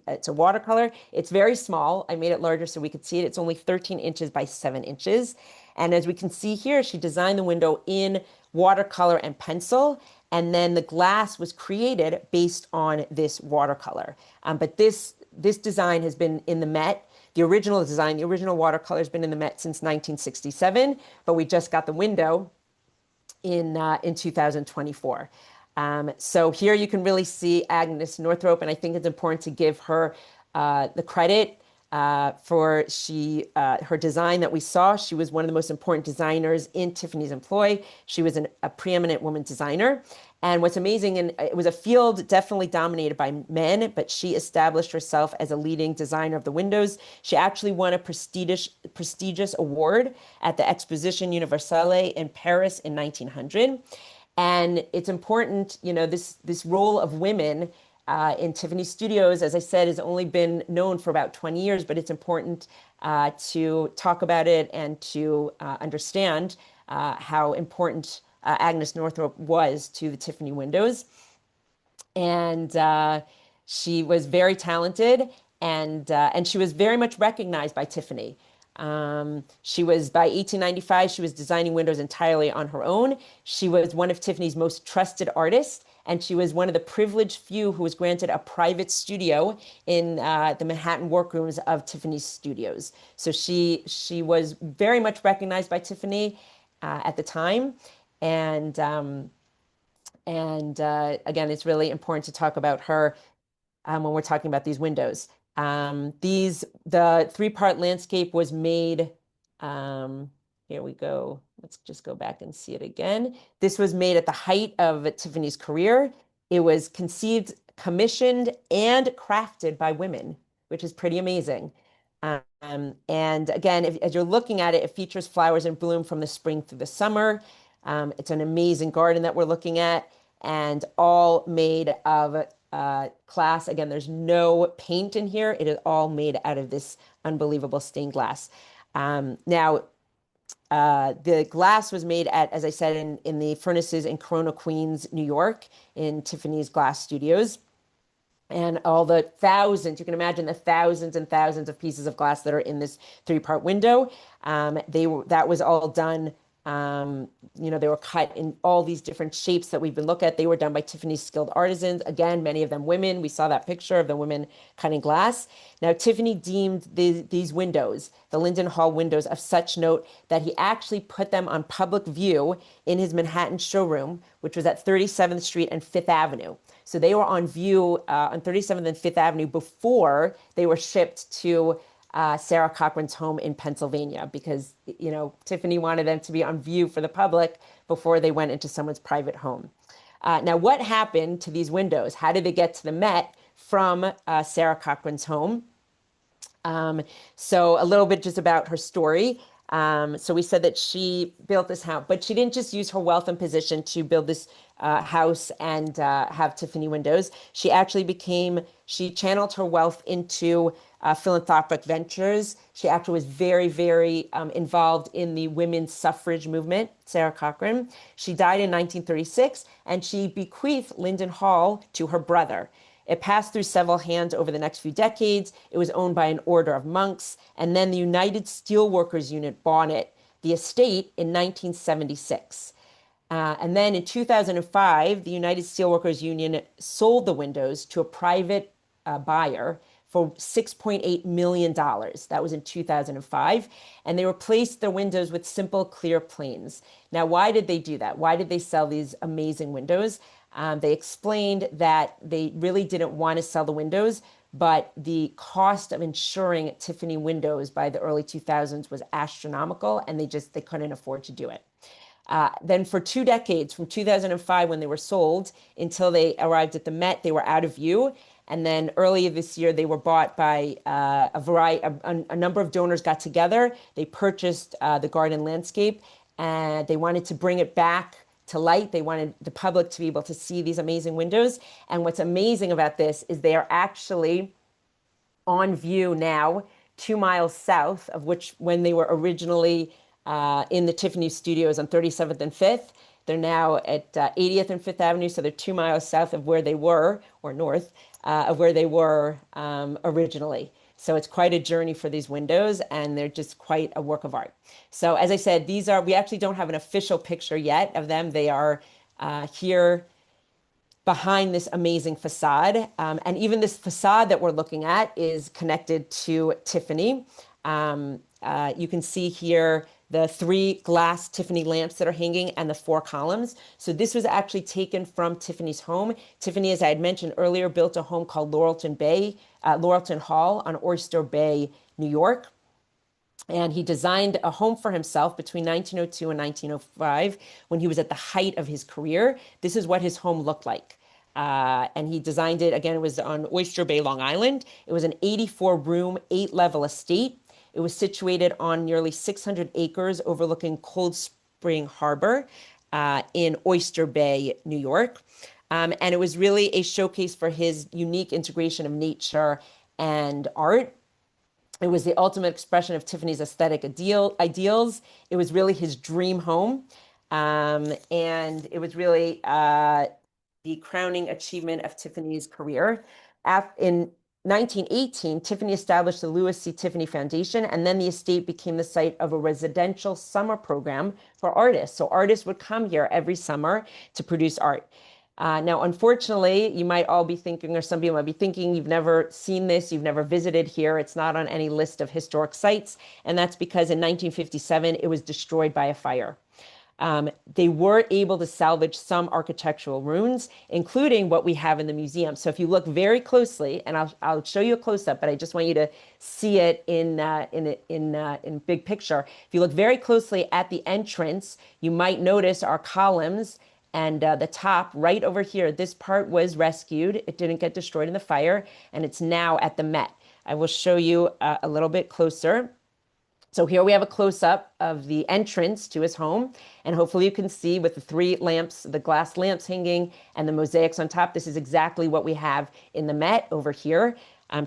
Speaker 2: It's a watercolor. It's very small. I made it larger so we could see it. It's only 13 inches by 7 inches. And as we can see here, she designed the window in watercolor and pencil. And then the glass was created based on this watercolor. But this design has been in the Met. The original design, the original watercolor has been in the Met since 1967, but we just got the window in 2024. So here you can really see Agnes Northrop, and I think it's important to give her the credit for her design that we saw. She was one of the most important designers in Tiffany's employ. She was a preeminent woman designer. And what's amazing, and it was a field definitely dominated by men, but she established herself as a leading designer of the windows. She actually won a prestigious award at the Exposition Universelle in Paris in 1900. And it's important, this role of women in Tiffany Studios, as I said, has only been known for about 20 years, but it's important to talk about it and to understand how important Agnes Northrop was to the Tiffany windows. And she was very talented, and she was very much recognized by Tiffany. She was by 1895, she was designing windows entirely on her own. She was one of Tiffany's most trusted artists, and she was one of the privileged few who was granted a private studio in the Manhattan workrooms of Tiffany's studios. So she was very much recognized by Tiffany at the time, and again, it's really important to talk about her when we're talking about these windows. The three-part landscape was made. Here we go. Let's just go back and see it again. This was made at the height of Tiffany's career. It was conceived, commissioned, and crafted by women, which is pretty amazing. And again, as you're looking at it, it features flowers in bloom from the spring through the summer. It's an amazing garden that we're looking at, and all made of glass. Again, there's no paint in here. It is all made out of this unbelievable stained glass. Now, the glass was made at, as I said, in the furnaces in Corona, Queens, New York, in Tiffany's Glass Studios. And all the thousands, you can imagine the thousands and thousands of pieces of glass that are in this three-part window. That was all done. They were cut in all these different shapes that we've been looking at. They were done by Tiffany's skilled artisans. Again, many of them women. We saw that picture of the women cutting glass. Now, Tiffany deemed these windows, the Linden Hall windows, of such note that he actually put them on public view in his Manhattan showroom, which was at 37th Street and Fifth Avenue. So they were on view on 37th and Fifth Avenue before they were shipped to Sarah Cochran's home in Pennsylvania, because Tiffany wanted them to be on view for the public before they went into someone's private home. Now, what happened to these windows? How did they get to the Met from Sarah Cochran's home? So a little bit just about her story. So we said that she built this house, but she didn't just use her wealth and position to build this house and have Tiffany windows. She channeled her wealth into philanthropic ventures. She actually was very, very involved in the women's suffrage movement, Sarah Cochran. She died in 1936, and she bequeathed Linden Hall to her brother. It passed through several hands over the next few decades. It was owned by an order of monks, and then the United Steelworkers Unit bought the estate in 1976. And then in 2005, the United Steelworkers Union sold the windows to a private buyer for $6.8 million. That was in 2005. And they replaced their windows with simple, clear planes. Now, why did they do that? Why did they sell these amazing windows? They explained that they really didn't want to sell the windows, but the cost of insuring Tiffany windows by the early 2000s was astronomical, and they couldn't afford to do it. Then for 2 decades, from 2005 when they were sold until they arrived at the Met, they were out of view. And then earlier this year, they were bought by a number of donors got together. They purchased the garden landscape, and they wanted to bring it back to light. They wanted the public to be able to see these amazing windows. And what's amazing about this is they are actually on view now 2 miles south of when they were originally in the Tiffany Studios on 37th and 5th. They're now at 80th and 5th Avenue, so they're 2 miles south of where they were, or north of where they were originally. So it's quite a journey for these windows, and they're just quite a work of art. So as I said, we actually don't have an official picture yet of them. They are here behind this amazing facade. And even this facade that we're looking at is connected to Tiffany. You can see here the 3 glass Tiffany lamps that are hanging and the 4 columns. So this was actually taken from Tiffany's home. Tiffany, as I had mentioned earlier, built a home called Laurelton Hall on Oyster Bay, New York. And he designed a home for himself between 1902 and 1905 when he was at the height of his career. This is what his home looked like. And he designed it, again, it was on Oyster Bay, Long Island. It was an 84-room, 8-level estate. It was situated on nearly 600 acres overlooking Cold Spring Harbor in Oyster Bay, New York. And it was really a showcase for his unique integration of nature and art. It was the ultimate expression of Tiffany's aesthetic ideals. It was really his dream home. And it was really the crowning achievement of Tiffany's career. In 1918, Tiffany established the Louis C. Tiffany Foundation, and then the estate became the site of a residential summer program for artists. So artists would come here every summer to produce art. Now, unfortunately, you might all be thinking, or some people might be thinking, you've never seen this, you've never visited here. It's not on any list of historic sites. And that's because in 1957, it was destroyed by a fire. They were able to salvage some architectural ruins, including what we have in the museum. So if you look very closely, and I'll show you a close-up, but I just want you to see it in big picture. If you look very closely at the entrance, you might notice our columns and the top right over here. This part was rescued. It didn't get destroyed in the fire, and it's now at the Met. I will show you a little bit closer. So here we have a close-up of the entrance to his home, and hopefully you can see with the 3 lamps, the glass lamps hanging and the mosaics on top, this is exactly what we have in the Met over here,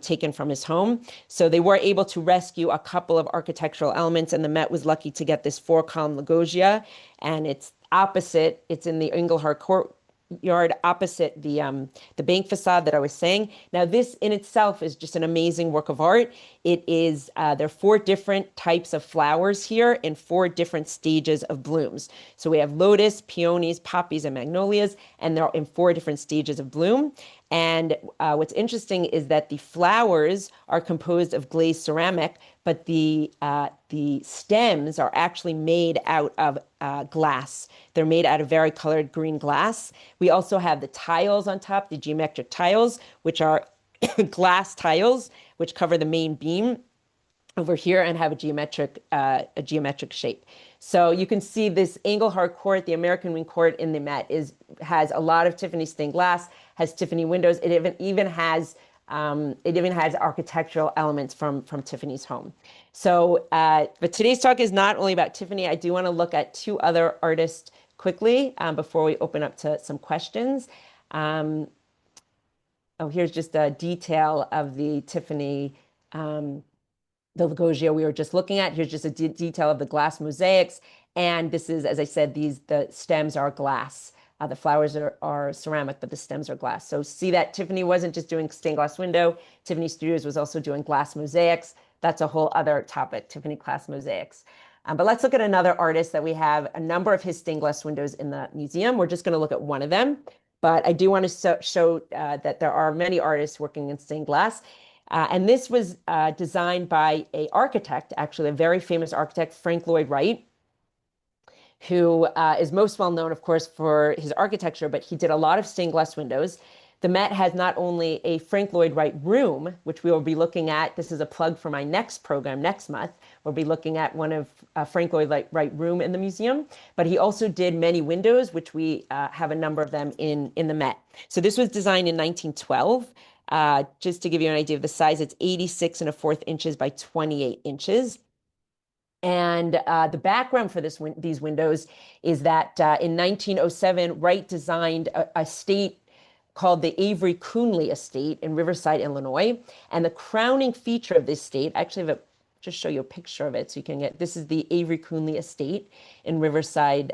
Speaker 2: taken from his home. So they were able to rescue a couple of architectural elements, and the Met was lucky to get this 4-column loggia, and it's opposite, it's in the Engelhard Courtyard opposite the bank facade that I was saying. Now, this in itself is just an amazing work of art. It is, there are 4 different types of flowers here in 4 different stages of blooms. So we have lotus, peonies, poppies, and magnolias, and they're in 4 different stages of bloom. And what's interesting is that the flowers are composed of glazed ceramic, but the stems are actually made out of glass. They're made out of varicolored green glass. We also have the tiles on top, the geometric tiles, which are glass tiles, which cover the main beam over here and have a geometric shape. So you can see this Engelhard Court, the American Wing Court in the Met, has a lot of Tiffany stained glass, has Tiffany windows. It even has architectural elements from Tiffany's home. So, but today's talk is not only about Tiffany. I do want to look at 2 other artists quickly before we open up to some questions. Here's just a detail of the Tiffany, the loggia we were just looking at. Here's just a detail of the glass mosaics. And this is, as I said, the stems are glass. The flowers are ceramic, but the stems are glass. So see that Tiffany wasn't just doing stained glass window. Tiffany Studios was also doing glass mosaics. That's a whole other topic, Tiffany glass mosaics. But let's look at another artist that we have a number of his stained glass windows in the museum. We're just going to look at one of them. But I do want to show that there are many artists working in stained glass. And this was designed by an architect, actually a very famous architect, Frank Lloyd Wright, who is most well known, of course, for his architecture, but he did a lot of stained glass windows. The Met has not only a Frank Lloyd Wright room, which we will be looking at. This is a plug for my next program next month. We'll be looking at one of Frank Lloyd Wright room in the museum, but he also did many windows, which we have a number of them in the Met. So this was designed in 1912. Just to give you an idea of the size, it's 86 1/4 inches by 28 inches. And the background for these windows is that in 1907, Wright designed a estate called the Avery Coonley Estate in Riverside, Illinois. And the crowning feature of this estate, actually, just show you a picture of it so you can get, this is the Avery Coonley Estate in Riverside,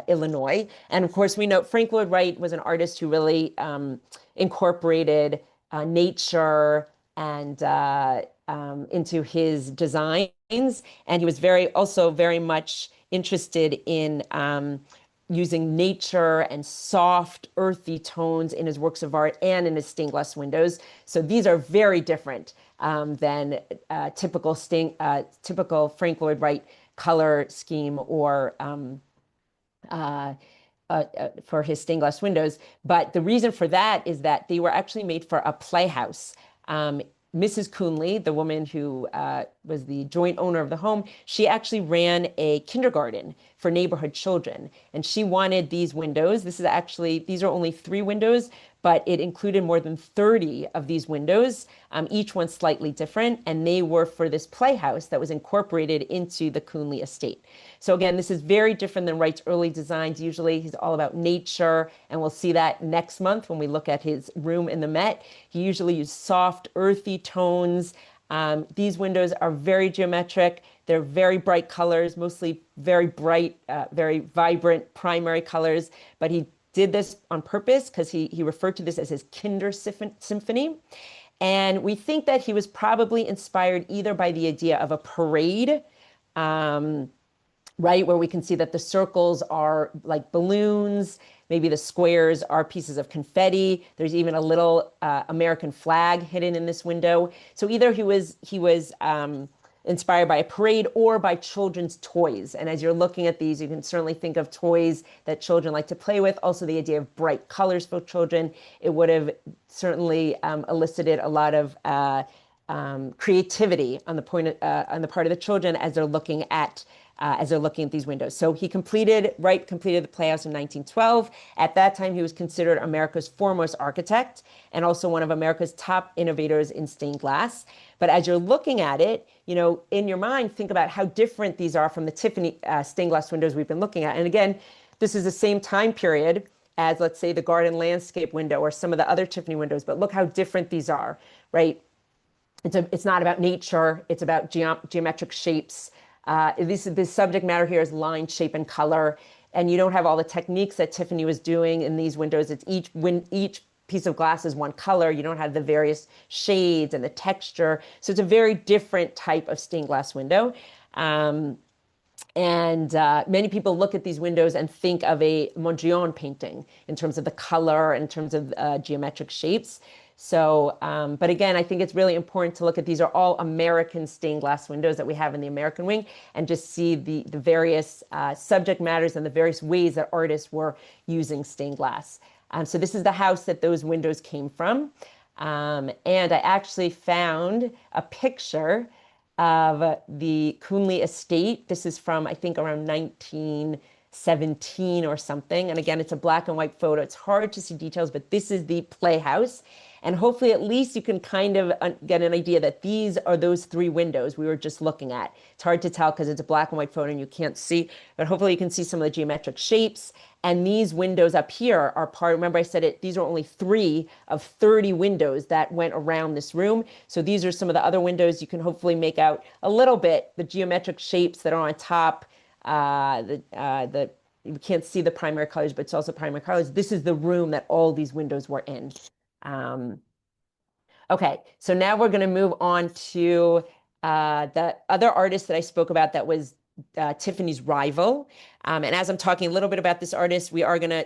Speaker 2: Illinois. And of course, we know Frank Lloyd Wright was an artist who really incorporated nature and into his designs. And he was also very much interested in using nature and soft, earthy tones in his works of art and in his stained glass windows. So these are very different than typical Frank Lloyd Wright color scheme or for his stained glass windows. But the reason for that is that they were actually made for a playhouse Mrs. Coonley, the woman who was the joint owner of the home, she actually ran a kindergarten for neighborhood children. And she wanted these windows. These are only 3 windows, but it included more than 30 of these windows, each one slightly different. And they were for this playhouse that was incorporated into the Coonley estate. So again, this is very different than Wright's early designs. Usually he's all about nature, and we'll see that next month when we look at his room in the Met. He usually used soft, earthy tones. These windows are very geometric. They're very bright colors, mostly very bright, very vibrant primary colors. But he did this on purpose because he referred to this as his Kinder Symphony. And we think that he was probably inspired either by the idea of a parade, right, where we can see that the circles are like balloons, maybe the squares are pieces of confetti. There's even a little American flag hidden in this window. So either he was inspired by a parade or by children's toys. And as you're looking at these, you can certainly think of toys that children like to play with. Also, the idea of bright colors for children. It would have certainly elicited a lot of creativity on the part of the children as they're looking at these windows. So Wright completed the Playhouse in 1912. At that time, he was considered America's foremost architect and also one of America's top innovators in stained glass. But as you're looking at it, in your mind, think about how different these are from the Tiffany stained glass windows we've been looking at. And again, this is the same time period as, let's say, the garden landscape window or some of the other Tiffany windows. But look how different these are, right? It's not about nature. It's about geometric shapes. The subject matter here is line, shape, and color. And you don't have all the techniques that Tiffany was doing in these windows. It's each piece of glass is one color. You don't have the various shades and the texture. So it's a very different type of stained glass window. And many people look at these windows and think of a Mondrian painting in terms of the color, in terms of geometric shapes. So, but again, I think it's really important to look at these are all American stained glass windows that we have in the American wing and just see the various subject matters and the various ways that artists were using stained glass. So this is the house that those windows came from. And I actually found a picture of the Coonley estate. This is from, I think, around 1917 or something. And again, it's a black and white photo. It's hard to see details, but this is the playhouse. And hopefully at least you can kind of get an idea that these are those 3 windows we were just looking at. It's hard to tell because it's a black and white photo and you can't see, but hopefully you can see some of the geometric shapes. And these windows up here are remember I said these are only 3 of 30 windows that went around this room. So these are some of the other windows. You can hopefully make out a little bit the geometric shapes that are on top. You can't see the primary colors, but it's also primary colors. This is the room that all these windows were in. Okay, so now we're going to move on to the other artist that I spoke about that was Tiffany's rival. And as I'm talking a little bit about this artist, we are going to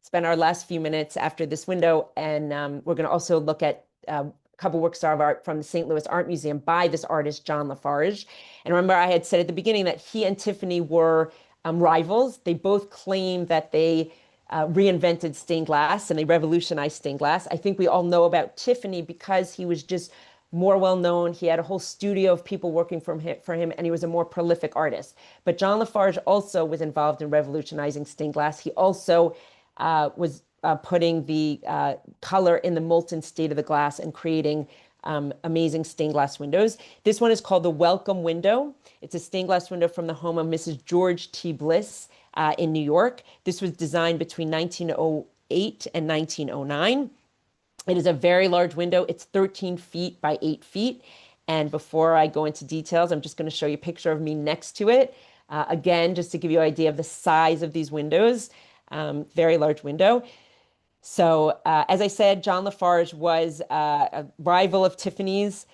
Speaker 2: spend our last few minutes after this window, and we're going to also look at a couple works of art from the St. Louis Art Museum by this artist, John Lafarge. And remember, I had said at the beginning that he and Tiffany were rivals. They both claimed that they reinvented stained glass and they revolutionized stained glass. I think we all know about Tiffany because he was just more well-known. He had a whole studio of people working for him, and he was a more prolific artist. But John Lafarge also was involved in revolutionizing stained glass. He also was putting the color in the molten state of the glass and creating amazing stained glass windows. This one is called the Welcome Window. It's a stained glass window from the home of Mrs. George T. Bliss in New York. This was designed between 1908 and 1909. It is a very large window. It's 13 feet by 8 feet. And before I go into details, I'm just going to show you a picture of me next to it. Again, just to give you an idea of the size of these windows. Very large window. So as I said, John Lafarge was a rival of Tiffany's.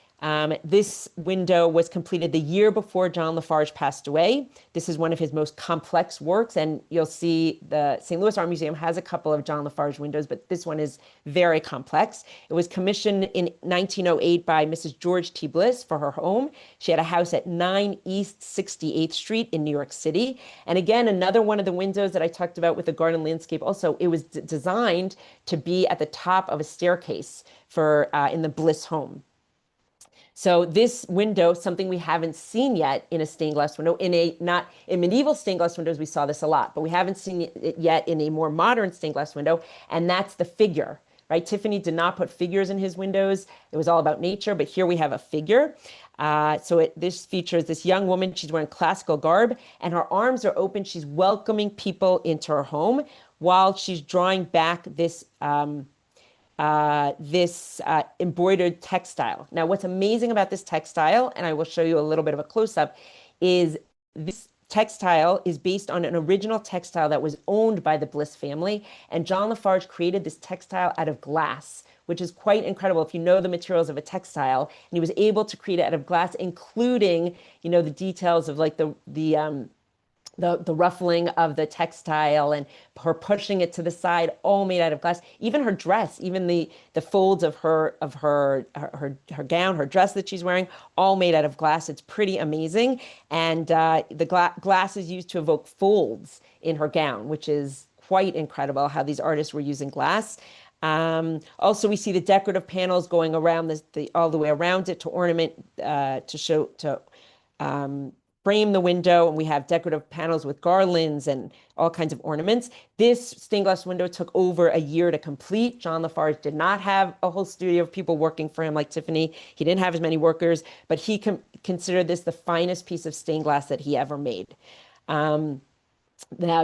Speaker 2: This window was completed the year before John Lafarge passed away. This is one of his most complex works, and you'll see the St. Louis Art Museum has a couple of John Lafarge windows, but this one is very complex. It was commissioned in 1908 by Mrs. George T. Bliss for her home. She had a house at 9 East 68th Street in New York City. And again, another one of the windows that I talked about with the garden landscape also, it was designed to be at the top of a staircase for in the Bliss home. So this window, something we haven't seen yet in a stained glass window, not in medieval stained glass windows, we saw this a lot, but we haven't seen it yet in a more modern stained glass window, and that's the figure, right? Tiffany did not put figures in his windows. It was all about nature, but here we have a figure. This features this young woman. She's wearing classical garb, and her arms are open. She's welcoming people into her home while she's drawing back this embroidered textile. Now, what's amazing about this textile, and I will show you a little bit of a close-up, is this textile is based on an original textile that was owned by the Bliss family. And John Lafarge created this textile out of glass, which is quite incredible if you know the materials of a textile. And he was able to create it out of glass, including, the details of like the ruffling of the textile and her pushing it to the side, all made out of glass. Even her dress, even the folds of her gown, her dress that she's wearing, all made out of glass. It's pretty amazing. And the glass is used to evoke folds in her gown, which is quite incredible how these artists were using glass. Also, we see the decorative panels going around all the way around it to ornament, frame the window, and we have decorative panels with garlands and all kinds of ornaments. This stained glass window took over a year to complete. John Lafarge did not have a whole studio of people working for him like Tiffany. He didn't have as many workers, but he considered this the finest piece of stained glass that he ever made. Now,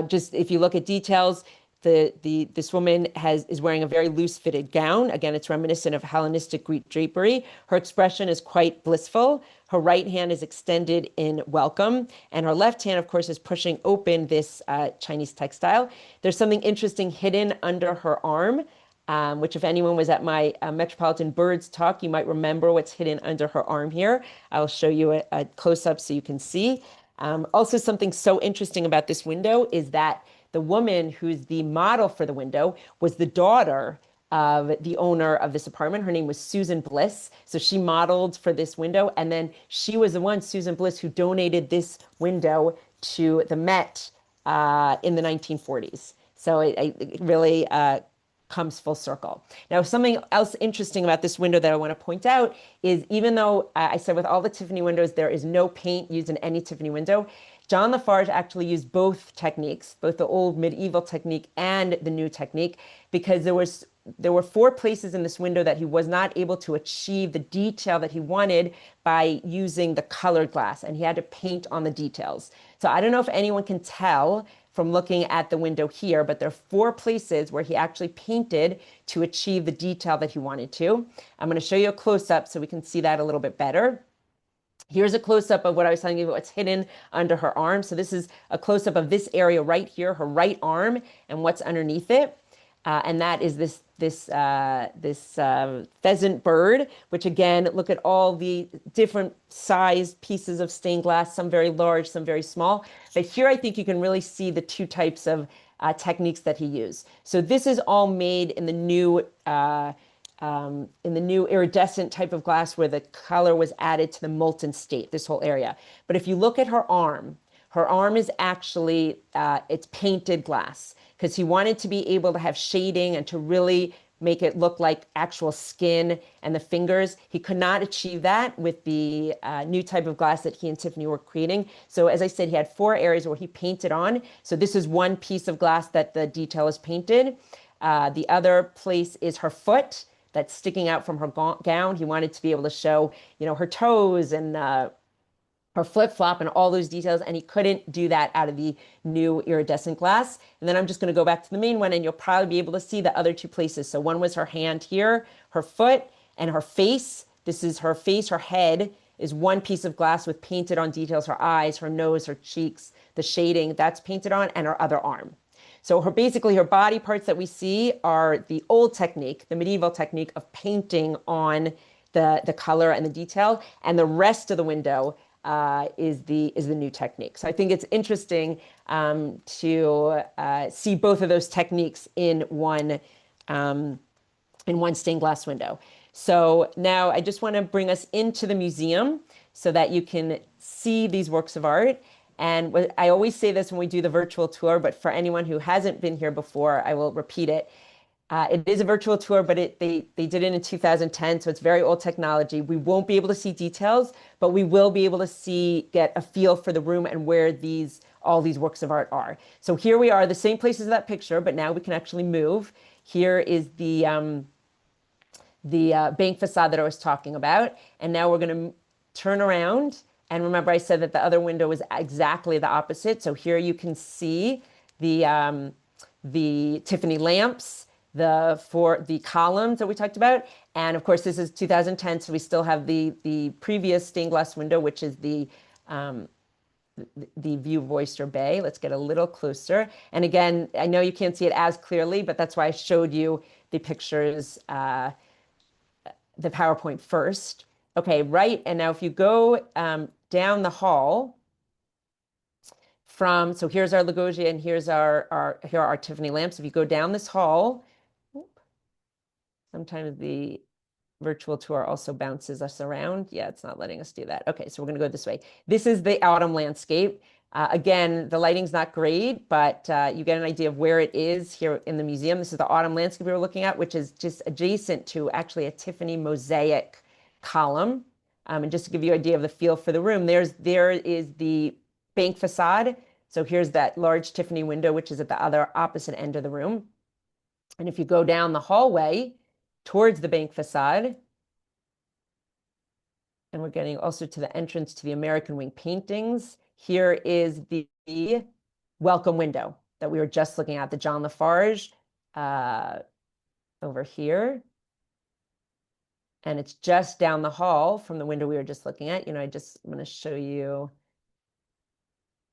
Speaker 2: just if you look at details, this woman is wearing a very loose fitted gown. Again, it's reminiscent of Hellenistic Greek drapery. Her expression is quite blissful. Her right hand is extended in welcome, and her left hand, of course, is pushing open this Chinese textile. There's something interesting hidden under her arm, which if anyone was at my Metropolitan Birds talk, you might remember what's hidden under her arm here. I'll show you a close-up so you can see. Also, something so interesting about this window is that the woman who's the model for the window was the daughter of the owner of this apartment. Her name was Susan Bliss. So she modeled for this window. And then she was the one, Susan Bliss, who donated this window to the Met in the 1940s. So it really comes full circle. Now, something else interesting about this window that I want to point out is even though I said with all the Tiffany windows, there is no paint used in any Tiffany window, John Lafarge actually used both techniques, both the old medieval technique and the new technique, because there were 4 places in this window that he was not able to achieve the detail that he wanted by using the colored glass, and he had to paint on the details. So I don't know if anyone can tell from looking at the window here, but there are 4 places where he actually painted to achieve the detail that he wanted to. I'm going to show you a close-up so we can see that a little bit better. Here's a close-up of what I was telling you about what's hidden under her arm. So this is a close-up of this area right here, her right arm, and what's underneath it. And that is this pheasant bird, which again, look at all the different sized pieces of stained glass, some very large, some very small. But here I think you can really see the 2 types of techniques that he used. So this is all made in the new iridescent type of glass where the color was added to the molten state, this whole area. But if you look at her arm is actually, it's painted glass because he wanted to be able to have shading and to really make it look like actual skin and the fingers. He could not achieve that with the new type of glass that he and Tiffany were creating. So as I said, he had 4 areas where he painted on. So this is one piece of glass that the detail is painted. The other place is her foot that's sticking out from her gown. He wanted to be able to show, her toes and her flip-flop and all those details, and he couldn't do that out of the new iridescent glass. And then I'm just going to go back to the main one, and you'll probably be able to see the other 2 places. So one was her hand here, her foot, and her face. This is her face. Her head is one piece of glass with painted on details. Her eyes, her nose, her cheeks, the shading, that's painted on, and her other arm. So basically her body parts that we see are the old technique, the medieval technique of painting on the color and the detail, and the rest of the window is the new technique. So I think it's interesting to see both of those techniques in one stained glass window. So now I just want to bring us into the museum so that you can see these works of art. And I always say this when we do the virtual tour, but for anyone who hasn't been here before, I will repeat it. It is a virtual tour, but they did it in 2010, so it's very old technology. We won't be able to see details, but we will be able to get a feel for the room and where all these works of art are. So here we are, the same place as that picture, but now we can actually move. Here is the bank facade that I was talking about, and now we're going to turn around. And remember, I said that the other window is exactly the opposite. So here you can see the Tiffany lamps, the columns that we talked about, and of course this is 2010, so we still have the previous stained glass window, which is the view of Oyster Bay. Let's get a little closer. And again, I know you can't see it as clearly, but that's why I showed you the pictures, the PowerPoint first. Okay, right. And now if you go down the hall so here's our Lugosia and here are our Tiffany lamps. If you go down this hall, sometimes the virtual tour also bounces us around. Yeah, it's not letting us do that. Okay, so we're going to go this way. This is the autumn landscape. Again, the lighting's not great, but you get an idea of where it is here in the museum. This is the autumn landscape we were looking at, which is just adjacent to actually a Tiffany mosaic column. And just to give you an idea of the feel for the room, there is the bank facade. So here's that large Tiffany window, which is at the other opposite end of the room. And if you go down the hallway towards the bank facade, and we're getting also to the entrance to the American Wing paintings. Here is the welcome window that we were just looking at, the John Lafarge over here. And it's just down the hall from the window we were just looking at. I'm going to show you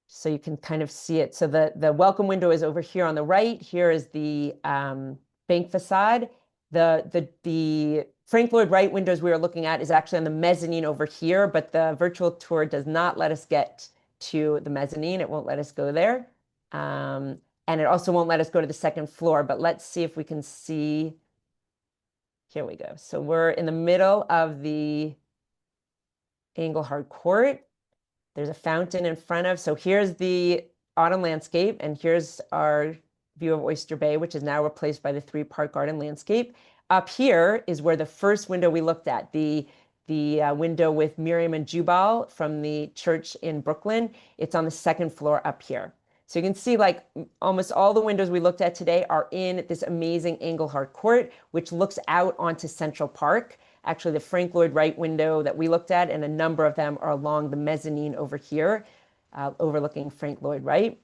Speaker 2: so you can kind of see it. So the welcome window is over here on the right. Here is the bank facade. The Frank Lloyd Wright windows we were looking at is actually on the mezzanine over here, but the virtual tour does not let us get to the mezzanine. It won't let us go there. And it also won't let us go to the second floor, but let's see if we can see. Here we go. So we're in the middle of the Engelhard Court. There's a fountain in front of, so here's the autumn landscape, and here's our view of Oyster Bay, which is now replaced by the three-part garden landscape. Up here is where the first window we looked at, the window with Miriam and Jubal from the church in Brooklyn. It's on the second floor up here. So you can see like almost all the windows we looked at today are in this amazing Engelhard Court, which looks out onto Central Park. Actually, the Frank Lloyd Wright window that we looked at, and a number of them are along the mezzanine over here, overlooking Frank Lloyd Wright,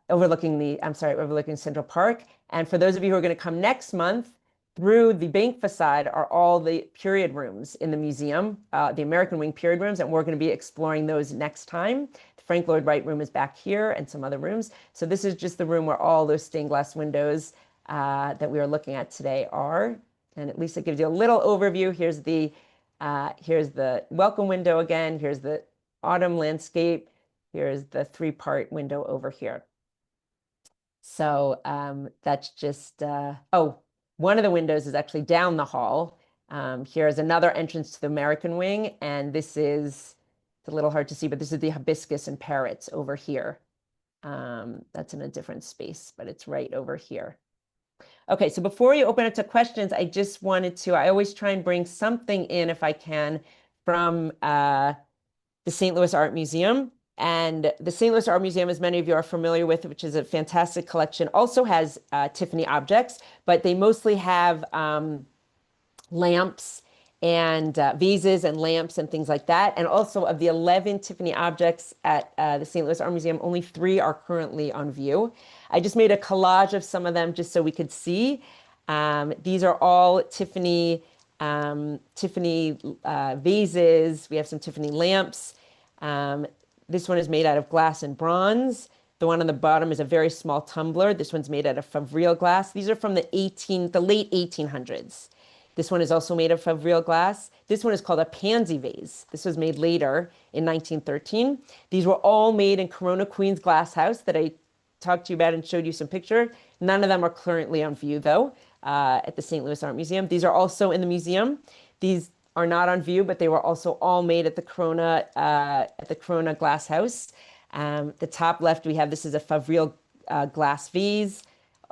Speaker 2: overlooking Central Park. And for those of you who are going to come next month, through the bank facade are all the period rooms in the museum, the American Wing period rooms, and we're going to be exploring those next time. The Frank Lloyd Wright room is back here and some other rooms. So this is just the room where all those stained glass windows that we are looking at today are. And at least it gives you a little overview. Here's the welcome window again. Here's the autumn landscape. Here's the three-part window over here. So that's just, one of the windows is actually down the hall. Here's another entrance to the American Wing. And it's a little hard to see, but this is the hibiscus and parrots over here. That's in a different space, but it's right over here. Okay, so before you open it to questions, I just wanted to, I always try and bring something in if I can from the St. Louis Art Museum. And the St. Louis Art Museum, as many of you are familiar with, which is a fantastic collection, also has Tiffany objects, but they mostly have lamps and vases and lamps and things like that. And also of the 11 Tiffany objects at the St. Louis Art Museum, only 3 are currently on view. I just made a collage of some of them just so we could see. These are all Tiffany vases. We have some Tiffany lamps. This one is made out of glass and bronze. The one on the bottom is a very small tumbler. This one's made out of Favrile glass. These are from the late 1800s. This one is also made of Favrile glass. This one is called a pansy vase. This was made later in 1913. These were all made in Corona Queens Glass House that I talked to you about and showed you some picture. None of them are currently on view, though, at the St. Louis Art Museum. These are also in the museum. These are not on view, but they were also all made at the Corona Glass House. The top left, we have, this is a Favrile glass vase.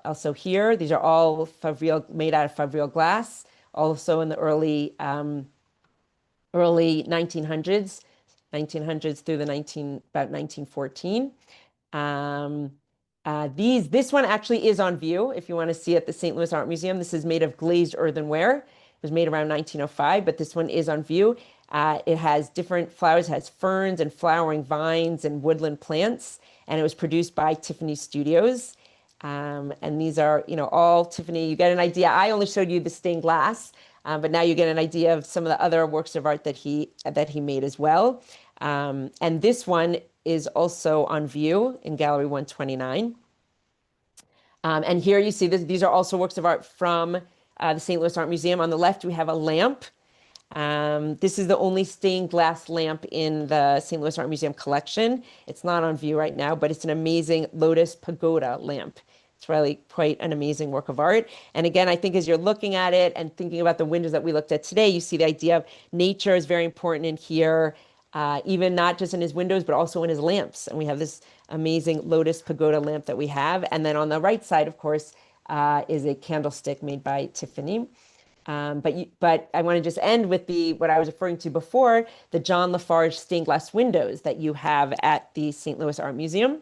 Speaker 2: Also here, these are all Favril, made out of Favril glass, also in the early 1900s, 1900s through the about 1914. Um, this one actually is on view if you want to see at the St. Louis Art Museum. This is made of glazed earthenware. It was made around 1905, but this one is on view. It has different flowers, it has ferns and flowering vines and woodland plants, and it was produced by Tiffany Studios. And these are, all Tiffany. You get an idea. I only showed you the stained glass, but now you get an idea of some of the other works of art that he made as well. And this one is also on view in Gallery 129. And here you see this, these are also works of art from the St. Louis Art Museum. On the left, we have a lamp. This is the only stained glass lamp in the St. Louis Art Museum collection. It's not on view right now, but it's an amazing lotus pagoda lamp. It's really quite an amazing work of art. And again, I think as you're looking at it and thinking about the windows that we looked at today, you see the idea of nature is very important in here, even not just in his windows, but also in his lamps. And we have this amazing lotus pagoda lamp that we have. And then on the right side, of course, is a candlestick made by Tiffany. But I want to just end with what I was referring to before, the John Lafarge stained glass windows that you have at the St. Louis Art Museum.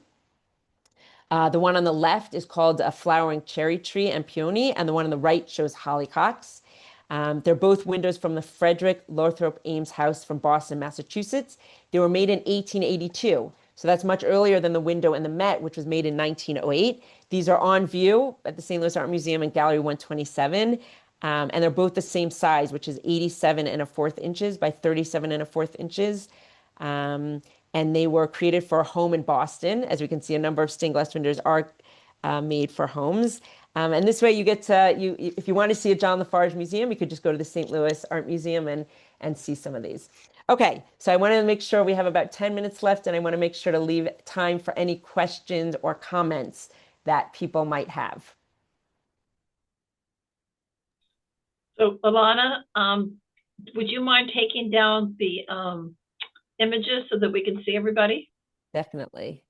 Speaker 2: The one on the left is called a flowering cherry tree and peony, and the one on the right shows hollyhocks. They're both windows from the Frederick Lothrop Ames house from Boston, Massachusetts. They were made in 1882. So that's much earlier than the window in the Met, which was made in 1908. These are on view at the St. Louis Art Museum in Gallery 127. And they're both the same size, which is 87 and a fourth inches by 37 and a fourth inches. And they were created for a home in Boston. As we can see, a number of stained glass windows are made for homes. And this way you get to, if you want to see a John Lafarge museum, you could just go to the St. Louis Art Museum and see some of these. Okay, so I want to make sure we have about 10 minutes left, and I want to make sure to leave time for any questions or comments that people might have.
Speaker 1: So, Elana, would you mind taking down the images so that we can see everybody?
Speaker 2: Definitely.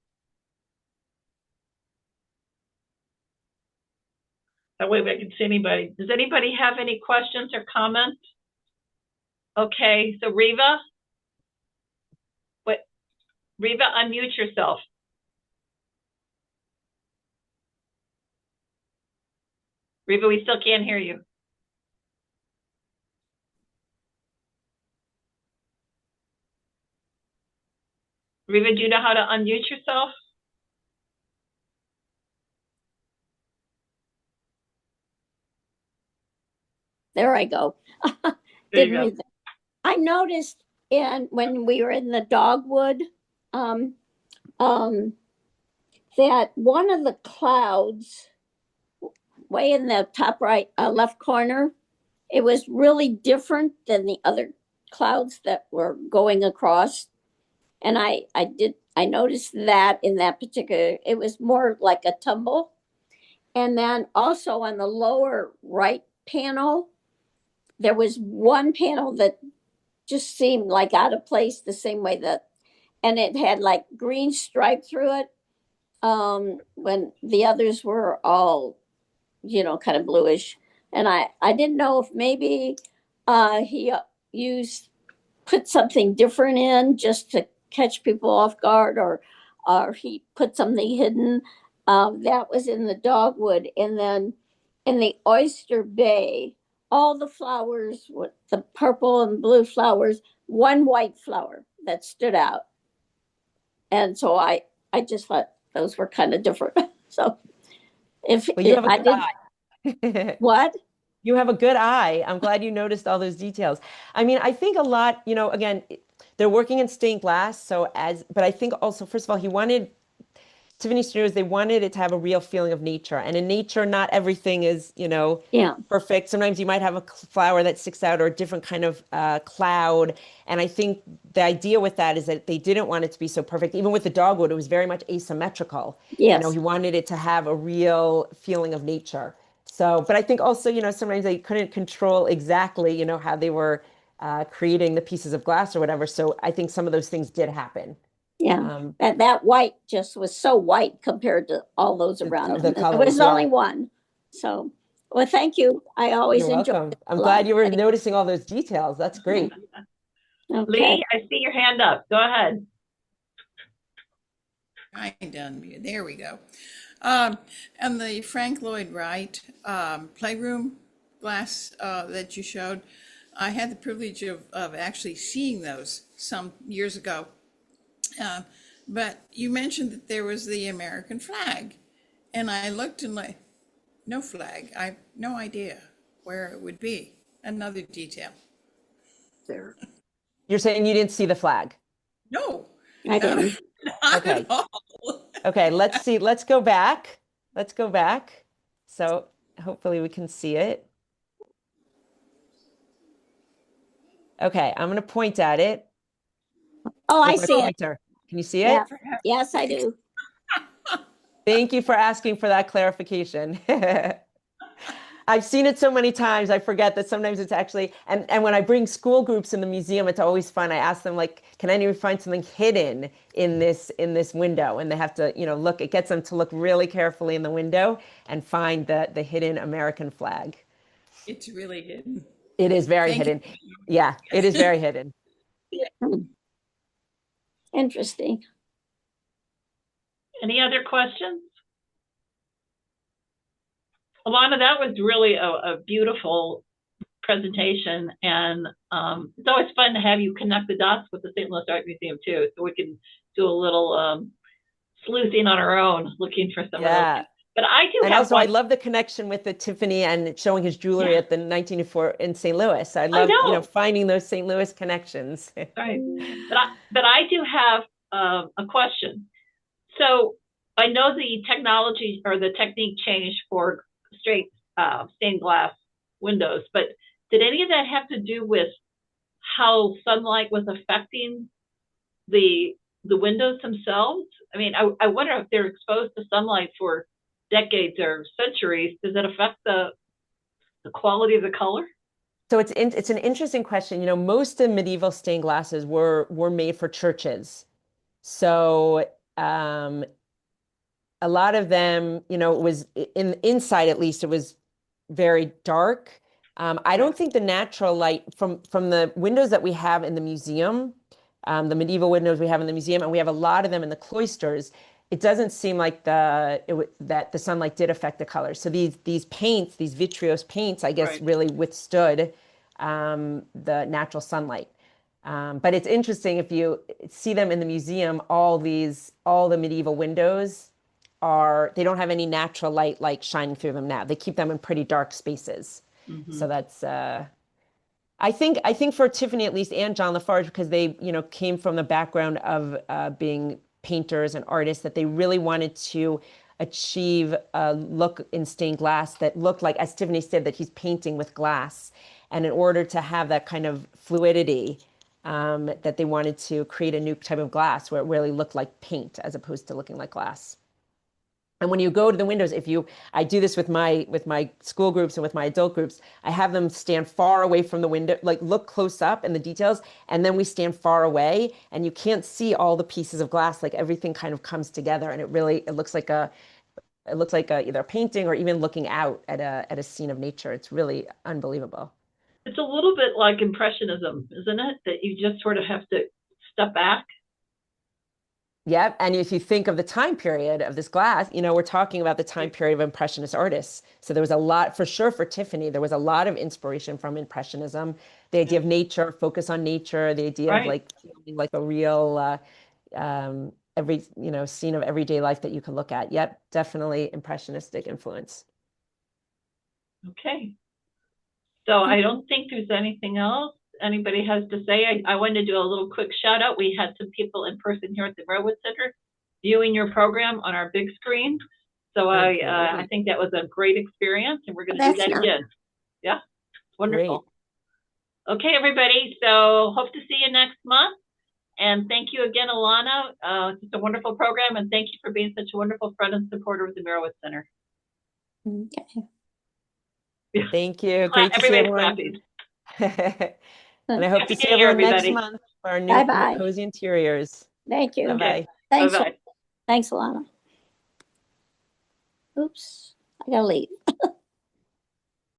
Speaker 1: That way we can see anybody. Does anybody have any questions or comments? Okay, so Riva? What? Riva, unmute yourself. Riva, we still can't hear you. Riva, do you know how to unmute yourself?
Speaker 3: There I go. Didn't read that. I noticed when we were in the dogwood that one of the clouds way in the top right left corner, it was really different than the other clouds that were going across. And I noticed that in that particular, it was more like a tumble. And then also on the lower right panel, there was one panel that just seemed like out of place the same way and it had like green stripe through it, when the others were all, kind of bluish. And I didn't know if maybe he put something different in just to catch people off guard, or he put something hidden. That was in the dogwood. And then in the oyster bay, all the flowers with the purple and blue flowers, one white flower that stood out. And so I just thought those were kind of different. So
Speaker 2: you have a good eye.
Speaker 3: What?
Speaker 2: You have a good eye. I'm glad you noticed all those details. I mean, I think a lot, again, they're working in stained glass. But I think also, first of all, Tiffany Studios, they wanted it to have a real feeling of nature. And in nature, not everything is, perfect. Sometimes you might have a flower that sticks out or a different kind of cloud. And I think the idea with that is that they didn't want it to be so perfect. Even with the dogwood, it was very much asymmetrical.
Speaker 3: Yes.
Speaker 2: He wanted it to have a real feeling of nature. So, but I think also, sometimes they couldn't control exactly, how they were creating the pieces of glass or whatever. So I think some of those things did happen.
Speaker 3: Yeah, that white just was so white compared to all those around
Speaker 2: the
Speaker 3: him. There
Speaker 2: colors,
Speaker 3: was only one. So, well, thank you. I always
Speaker 2: You're
Speaker 3: enjoy
Speaker 2: welcome.
Speaker 3: it
Speaker 2: I'm
Speaker 3: a
Speaker 2: glad
Speaker 3: lot.
Speaker 2: you were noticing all those details. That's great.
Speaker 3: Okay.
Speaker 1: Lee, I see your hand up. Go ahead.
Speaker 4: I unmute. There we go. And the Frank Lloyd Wright playroom glass that you showed, I had the privilege of actually seeing those some years ago. But you mentioned that there was the American flag, and I looked and like, no flag. I have no idea where it would be. Another detail.
Speaker 3: There.
Speaker 2: You're saying you didn't see the flag?
Speaker 4: No,
Speaker 3: I didn't.
Speaker 4: not
Speaker 2: Okay.
Speaker 4: at all.
Speaker 2: Okay, let's see. Let's go back. Let's go back. So hopefully we can see it. Okay, I'm going to point at it
Speaker 3: Oh, I
Speaker 2: with my
Speaker 3: see it.
Speaker 2: pointer. Can you see
Speaker 3: Yeah.
Speaker 2: it?
Speaker 3: Yes, I do.
Speaker 2: Thank you for asking for that clarification. I've seen it so many times, I forget that sometimes it's actually, and when I bring school groups in the museum, it's always fun. I ask them like, can anyone find something hidden in this window? And they have to, look, it gets them to look really carefully in the window and find the hidden American flag.
Speaker 4: It's really hidden.
Speaker 2: It is very
Speaker 4: Thank you.
Speaker 2: hidden. Yeah, it is very hidden.
Speaker 3: Interesting.
Speaker 1: Any other questions? Alana, that was really a beautiful presentation, and it's always fun to have you connect the dots with the St. Louis Art Museum too, so we can do a little sleuthing on our own, looking for some of those. But I do
Speaker 2: and
Speaker 1: have
Speaker 2: also
Speaker 1: one.
Speaker 2: I love the connection with the Tiffany and showing his jewelry at the 1904 in St. Louis. I love finding those St. Louis connections.
Speaker 1: Right, but I do have a question. So I know the technology or the technique changed for straight stained glass windows, but did any of that have to do with how sunlight was affecting the windows themselves? I mean, I wonder if they're exposed to sunlight for decades or centuries, does it affect the quality of the color?
Speaker 2: So it's an interesting question. Most of medieval stained glasses were made for churches. So a lot of them, it was inside, at least, it was very dark. I don't think the natural light from the windows that we have in the museum, the medieval windows we have in the museum, and we have a lot of them in the cloisters, it doesn't seem like that the sunlight did affect the color. So these paints, these vitreous paints, I guess, really withstood the natural sunlight. But it's interesting if you see them in the museum, all the medieval windows they don't have any natural light like shining through them now. They keep them in pretty dark spaces. Mm-hmm. So that's I think for Tiffany at least, and John Lafarge, because they came from the background of being painters and artists, that they really wanted to achieve a look in stained glass that looked like, as Tiffany said, that he's painting with glass. And in order to have that kind of fluidity, that they wanted to create a new type of glass where it really looked like paint as opposed to looking like glass. And when you go to the windows, I do this with my school groups and with my adult groups, I have them stand far away from the window, like look close up in the details, and then we stand far away, and you can't see all the pieces of glass, like everything kind of comes together, and it looks like either a painting or even looking out at a scene of nature. It's really unbelievable.
Speaker 1: It's a little bit like Impressionism, isn't it? That you just sort of have to step back.
Speaker 2: Yep. And if you think of the time period of this glass, we're talking about the time period of Impressionist artists. So there was a lot, for sure, for Tiffany, there was a lot of inspiration from Impressionism. The idea of nature, focus on nature, the idea of like a real, every, scene of everyday life that you can look at. Yep. Definitely impressionistic influence.
Speaker 1: Okay. So I don't think there's anything else anybody has to say. I wanted to do a little quick shout out. We had some people in person here at the Mirowitz Center viewing your program on our big screen. So I think that was a great experience, and we're going to do that again. Yeah, wonderful. Great. Okay, everybody. So hope to see you next month. And thank you again, Elana. It's a wonderful program, and thank you for being such a wonderful friend and supporter of the Mirowitz Center.
Speaker 3: Okay.
Speaker 2: Thank you. Great to see everyone. And I hope to see everyone next month for our new cozy interiors.
Speaker 3: Thank you.
Speaker 2: Bye-bye.
Speaker 3: Thanks,
Speaker 1: Bye-bye.
Speaker 3: thanks, Alana. Oops, I gotta leave.